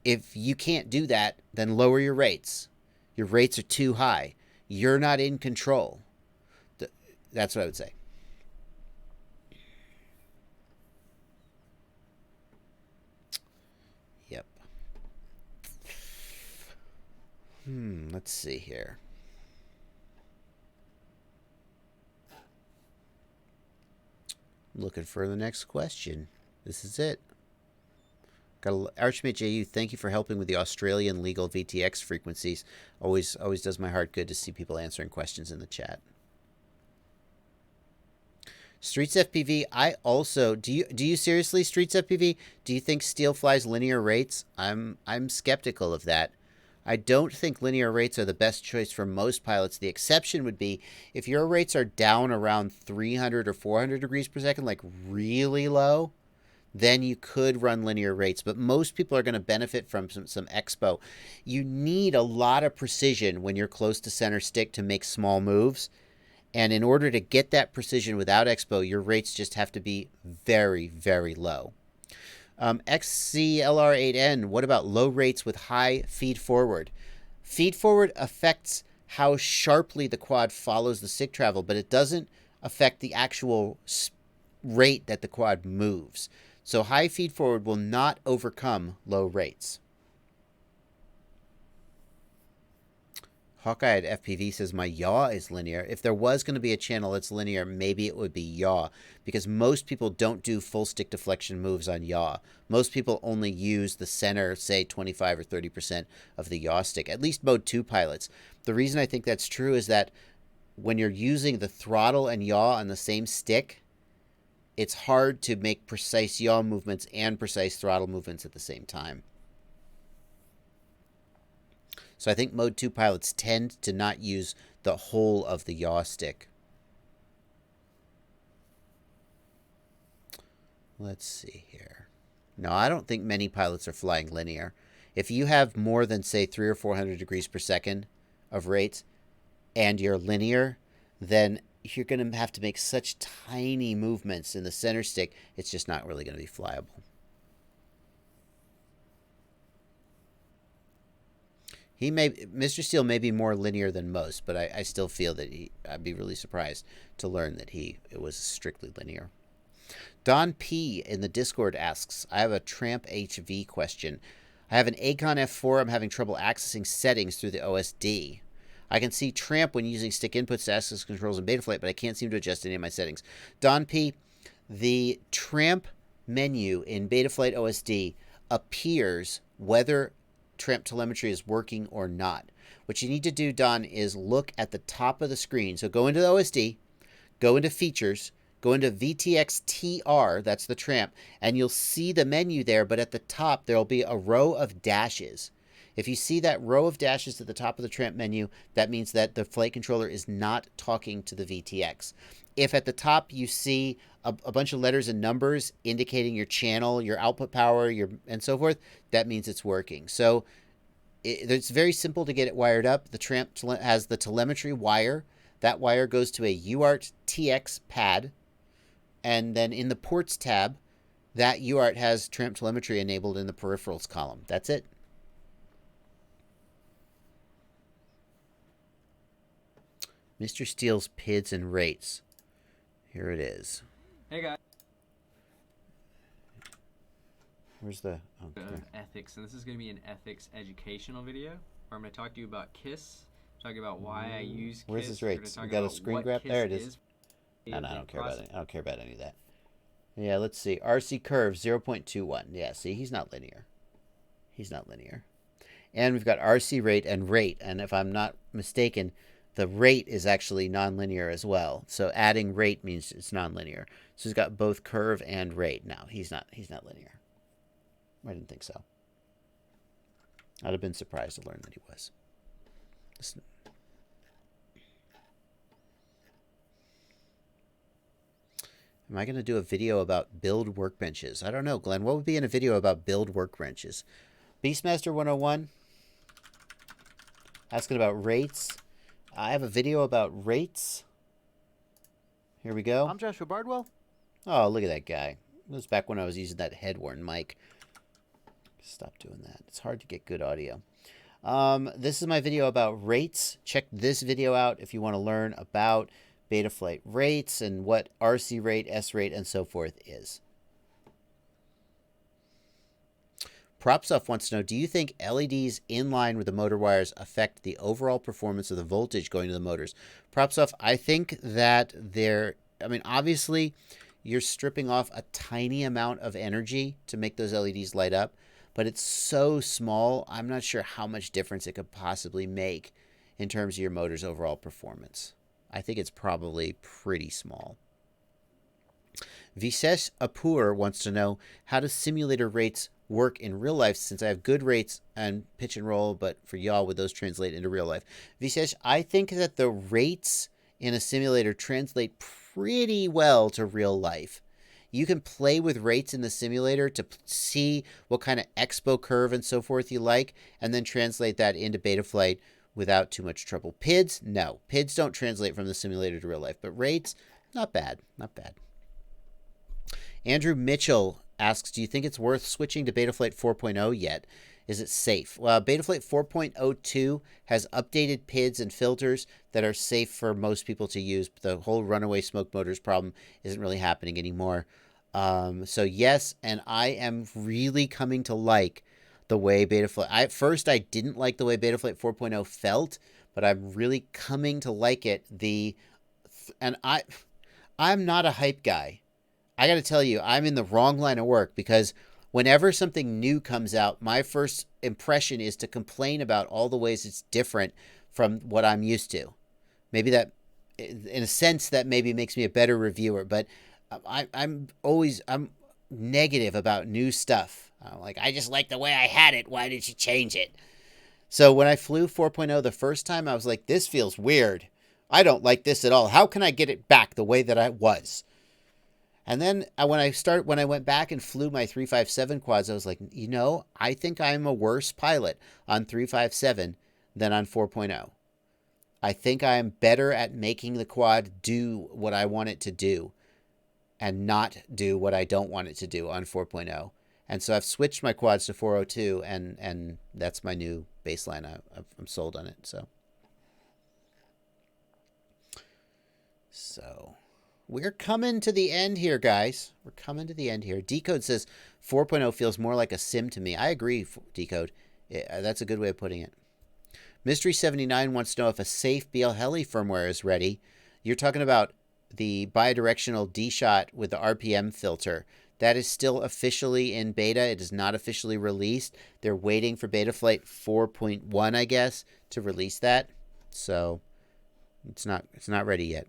If you can't do that, then lower your rates. Your rates are too high. You're not in control. That's what I would say. Yep. Let's see here. Looking for the next question. This is it. Archmage JU, thank you for helping with the Australian legal VTX frequencies. Always does my heart good to see people answering questions in the chat. Streets FPV, I also do you seriously, Streets FPV? Do you think steel flies linear rates? I'm skeptical of that. I don't think linear rates are the best choice for most pilots. The exception would be if your rates are down around 300 or 400 degrees per second, like really low, then you could run linear rates. But most people are going to benefit from some expo. You need a lot of precision when you're close to center stick to make small moves. And in order to get that precision without expo, your rates just have to be very, very low. XCLR8N, what about low rates with high feed forward? Feed forward affects how sharply the quad follows the stick travel, but it doesn't affect the actual rate that the quad moves. So high feed forward will not overcome low rates. Hawkeye at FPV says my yaw is linear. If there was going to be a channel that's linear, maybe it would be yaw, because most people don't do full stick deflection moves on yaw. Most people only use the center, say 25 or 30% of the yaw stick, at least mode 2 pilots. The reason I think that's true is that when you're using the throttle and yaw on the same stick, it's hard to make precise yaw movements and precise throttle movements at the same time. So I think mode 2 pilots tend to not use the whole of the yaw stick. Let's see here. No, I don't think many pilots are flying linear. If you have more than, say, 300 or 400 degrees per second of rates and you're linear, then you're going to have to make such tiny movements in the center stick, it's just not really going to be flyable. Mr. Steele may be more linear than most, but I still feel that I'd be really surprised to learn that it was strictly linear. Don P. in the Discord asks, I have a Tramp HV question. I have an Acon F4. I'm having trouble accessing settings through the OSD. I can see Tramp when using stick inputs to access controls in Betaflight, but I can't seem to adjust any of my settings. Don P., the Tramp menu in Betaflight OSD appears whether Tramp telemetry is working or not. What you need to do, Don, is look at the top of the screen. So go into the OSD, go into Features, go into VTX TR, that's the Tramp, and you'll see the menu there, but at the top there will be a row of dashes. If you see that row of dashes at the top of the Tramp menu, that means that the flight controller is not talking to the VTX. If at the top you see a bunch of letters and numbers indicating your channel, your output power, and so forth, that means it's working. So it's very simple to get it wired up. The Tramp has the telemetry wire. That wire goes to a UART TX pad. And then in the ports tab, that UART has Tramp telemetry enabled in the peripherals column. That's it. Mr. Steele's PIDs and rates. Here it is. Hey guys. Where's the ethics, and this is going to be an ethics educational video where I'm going to talk to you about KISS, talk about why I use KISS. Where's his rates? We got a screen grab. There it is. No, I don't care about it. I don't care about any of that. Yeah, let's see. RC curve 0.21. Yeah, see, he's not linear. He's not linear. And we've got RC rate and rate, and if I'm not mistaken, the rate is actually nonlinear as well. So adding rate means it's nonlinear. So he's got both curve and rate. No, he's not linear. I didn't think so. I'd have been surprised to learn that he was. Am I going to do a video about build workbenches? I don't know, Glenn. What would be in a video about build workbenches? Beastmaster 101 asking about rates. I have a video about rates. Here we go. I'm Joshua Bardwell. Oh, look at that guy. It was back when I was using that head-worn mic. Stop doing that. It's hard to get good audio. This is my video about rates. Check this video out if you want to learn about Betaflight rates and what RC rate, S rate, and so forth is. Propsoft wants to know, do you think LEDs in line with the motor wires affect the overall performance of the voltage going to the motors? Propsoft, I think that obviously you're stripping off a tiny amount of energy to make those LEDs light up, but it's so small, I'm not sure how much difference it could possibly make in terms of your motor's overall performance. I think it's probably pretty small. Visesh Apur wants to know, how does simulator rates work in real life, since I have good rates and pitch and roll, but for y'all, would those translate into real life? Visesh, I think that the rates in a simulator translate pretty well to real life. You can play with rates in the simulator to see what kind of expo curve and so forth you like, and then translate that into Betaflight without too much trouble. PIDs, no. PIDs don't translate from the simulator to real life, but rates, not bad, not bad. Andrew Mitchell asks, do you think it's worth switching to Betaflight 4.0 yet? Is it safe? Well, Betaflight 4.02 has updated PIDs and filters that are safe for most people to use. The whole runaway smoke motors problem isn't really happening anymore. So yes, and I am really coming to like the way Betaflight... At first, I didn't like the way Betaflight 4.0 felt, but I'm really coming to like it. I'm not a hype guy. I got to tell you, I'm in the wrong line of work, because whenever something new comes out, my first impression is to complain about all the ways it's different from what I'm used to. Maybe that, in a sense, that maybe makes me a better reviewer, but I'm negative about new stuff. I just like the way I had it. Why did you change it? So when I flew 4.0 the first time, I was like, this feels weird. I don't like this at all. How can I get it back the way that I was? And then when I went back and flew my 357 quads, I was like, I think I'm a worse pilot on 357 than on 4.0. I think I am better at making the quad do what I want it to do and not do what I don't want it to do on 4.0. And so I've switched my quads to 402, and that's my new baseline. I'm sold on it. So we're coming to the end here, guys. We're coming to the end here. Decode says 4.0 feels more like a sim to me. I agree, Decode. That's a good way of putting it. Mystery 79 wants to know if a safe BL Heli firmware is ready. You're talking about the bidirectional D-Shot with the RPM filter. That is still officially in beta. It is not officially released. They're waiting for Betaflight 4.1, I guess, to release that. So it's not ready yet.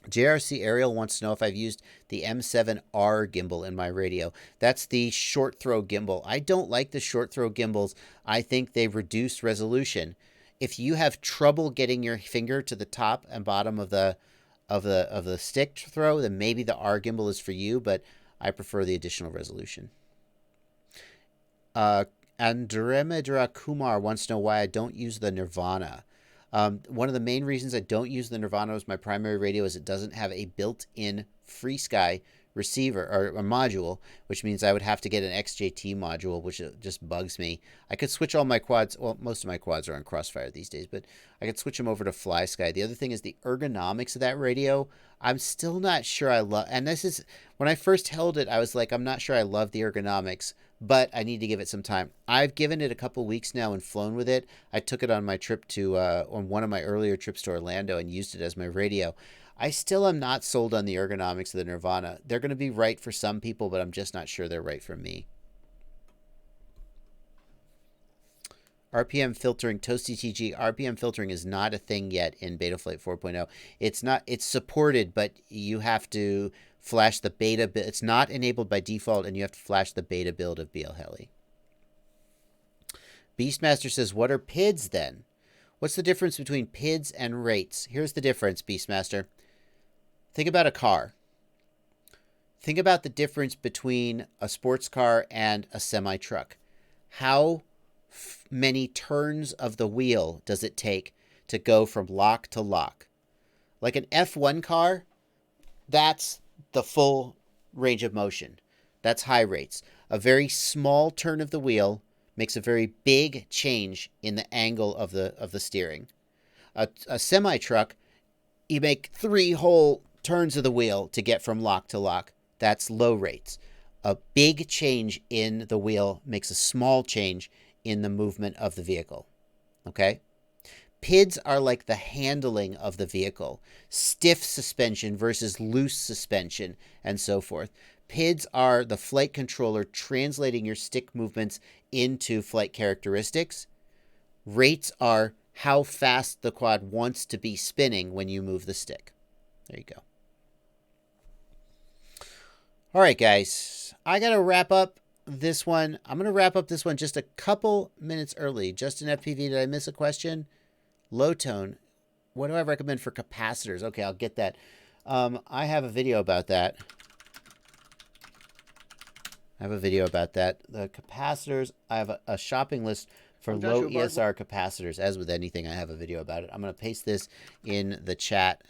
JRC Ariel wants to know if I've used the M7R gimbal in my radio. That's the short throw gimbal. I don't like the short throw gimbals. I think they reduce resolution. If you have trouble getting your finger to the top and bottom of the stick throw, then maybe the R gimbal is for you, but I prefer the additional resolution. Andremedra Kumar wants to know why I don't use the Nirvana. One of the main reasons I don't use the Nirvana as my primary radio is it doesn't have a built-in FreeSky receiver or a module, which means I would have to get an XJT module, which just bugs me. I could switch all my quads. Well, most of my quads are on Crossfire these days, but I could switch them over to FlySky. The other thing is the ergonomics of that radio. I'm still not sure I love, and this is, when I first held it, I was like, I'm not sure I love the ergonomics, but I need to give it some time. I've given it a couple weeks now and flown with it. I took it on my trip to, on one of my earlier trips to Orlando and used it as my radio. I still am not sold on the ergonomics of the Nirvana. They're going to be right for some people, but I'm just not sure they're right for me. RPM filtering, Toasty TG. RPM filtering is not a thing yet in Betaflight 4.0. It's supported, but you have to flash the beta. It's not enabled by default, and you have to flash the beta build of BL Heli. Beastmaster says, what are PIDs then? What's the difference between PIDs and rates? Here's the difference, Beastmaster. Think about a car. Think about the difference between a sports car and a semi-truck. How many turns of the wheel does it take to go from lock to lock? Like an F1 car, that's the full range of motion. That's high rates. A very small turn of the wheel makes a very big change in the angle of the steering. A semi-truck, you make 3 whole turns of the wheel to get from lock to lock. That's low rates. A big change in the wheel makes a small change in the movement of the vehicle. Okay? PIDs are like the handling of the vehicle. Stiff suspension versus loose suspension and so forth. PIDs are the flight controller translating your stick movements into flight characteristics. Rates are how fast the quad wants to be spinning when you move the stick. There you go. All right, guys. I got to wrap up this one. I'm going to wrap up this one just a couple minutes early. Justin FPV, did I miss a question? Low tone. What do I recommend for capacitors? Okay, I'll get that. I have a video about that. The capacitors, I have a shopping list for low ESR capacitors. As with anything, I have a video about it. I'm going to paste this in the chat.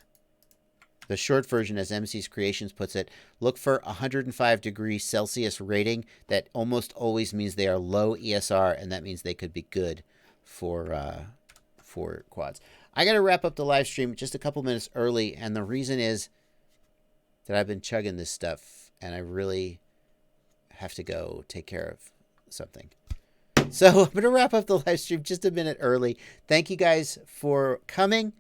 The short version, as MC's Creations puts it, look for 105 degrees Celsius rating. That almost always means they are low ESR, and that means they could be good for quads. I got to wrap up the live stream just a couple minutes early, and the reason is that I've been chugging this stuff, and I really have to go take care of something. So I'm going to wrap up the live stream just a minute early. Thank you guys for coming.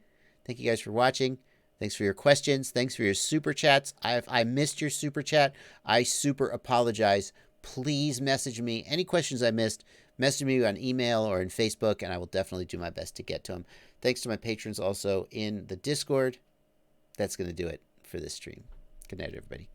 Thank you guys for watching. Thanks for your questions. Thanks for your super chats. I missed your super chat. I super apologize. Please message me. Any questions I missed, message me on email or in Facebook, and I will definitely do my best to get to them. Thanks to my patrons also in the Discord. That's going to do it for this stream. Good night, everybody.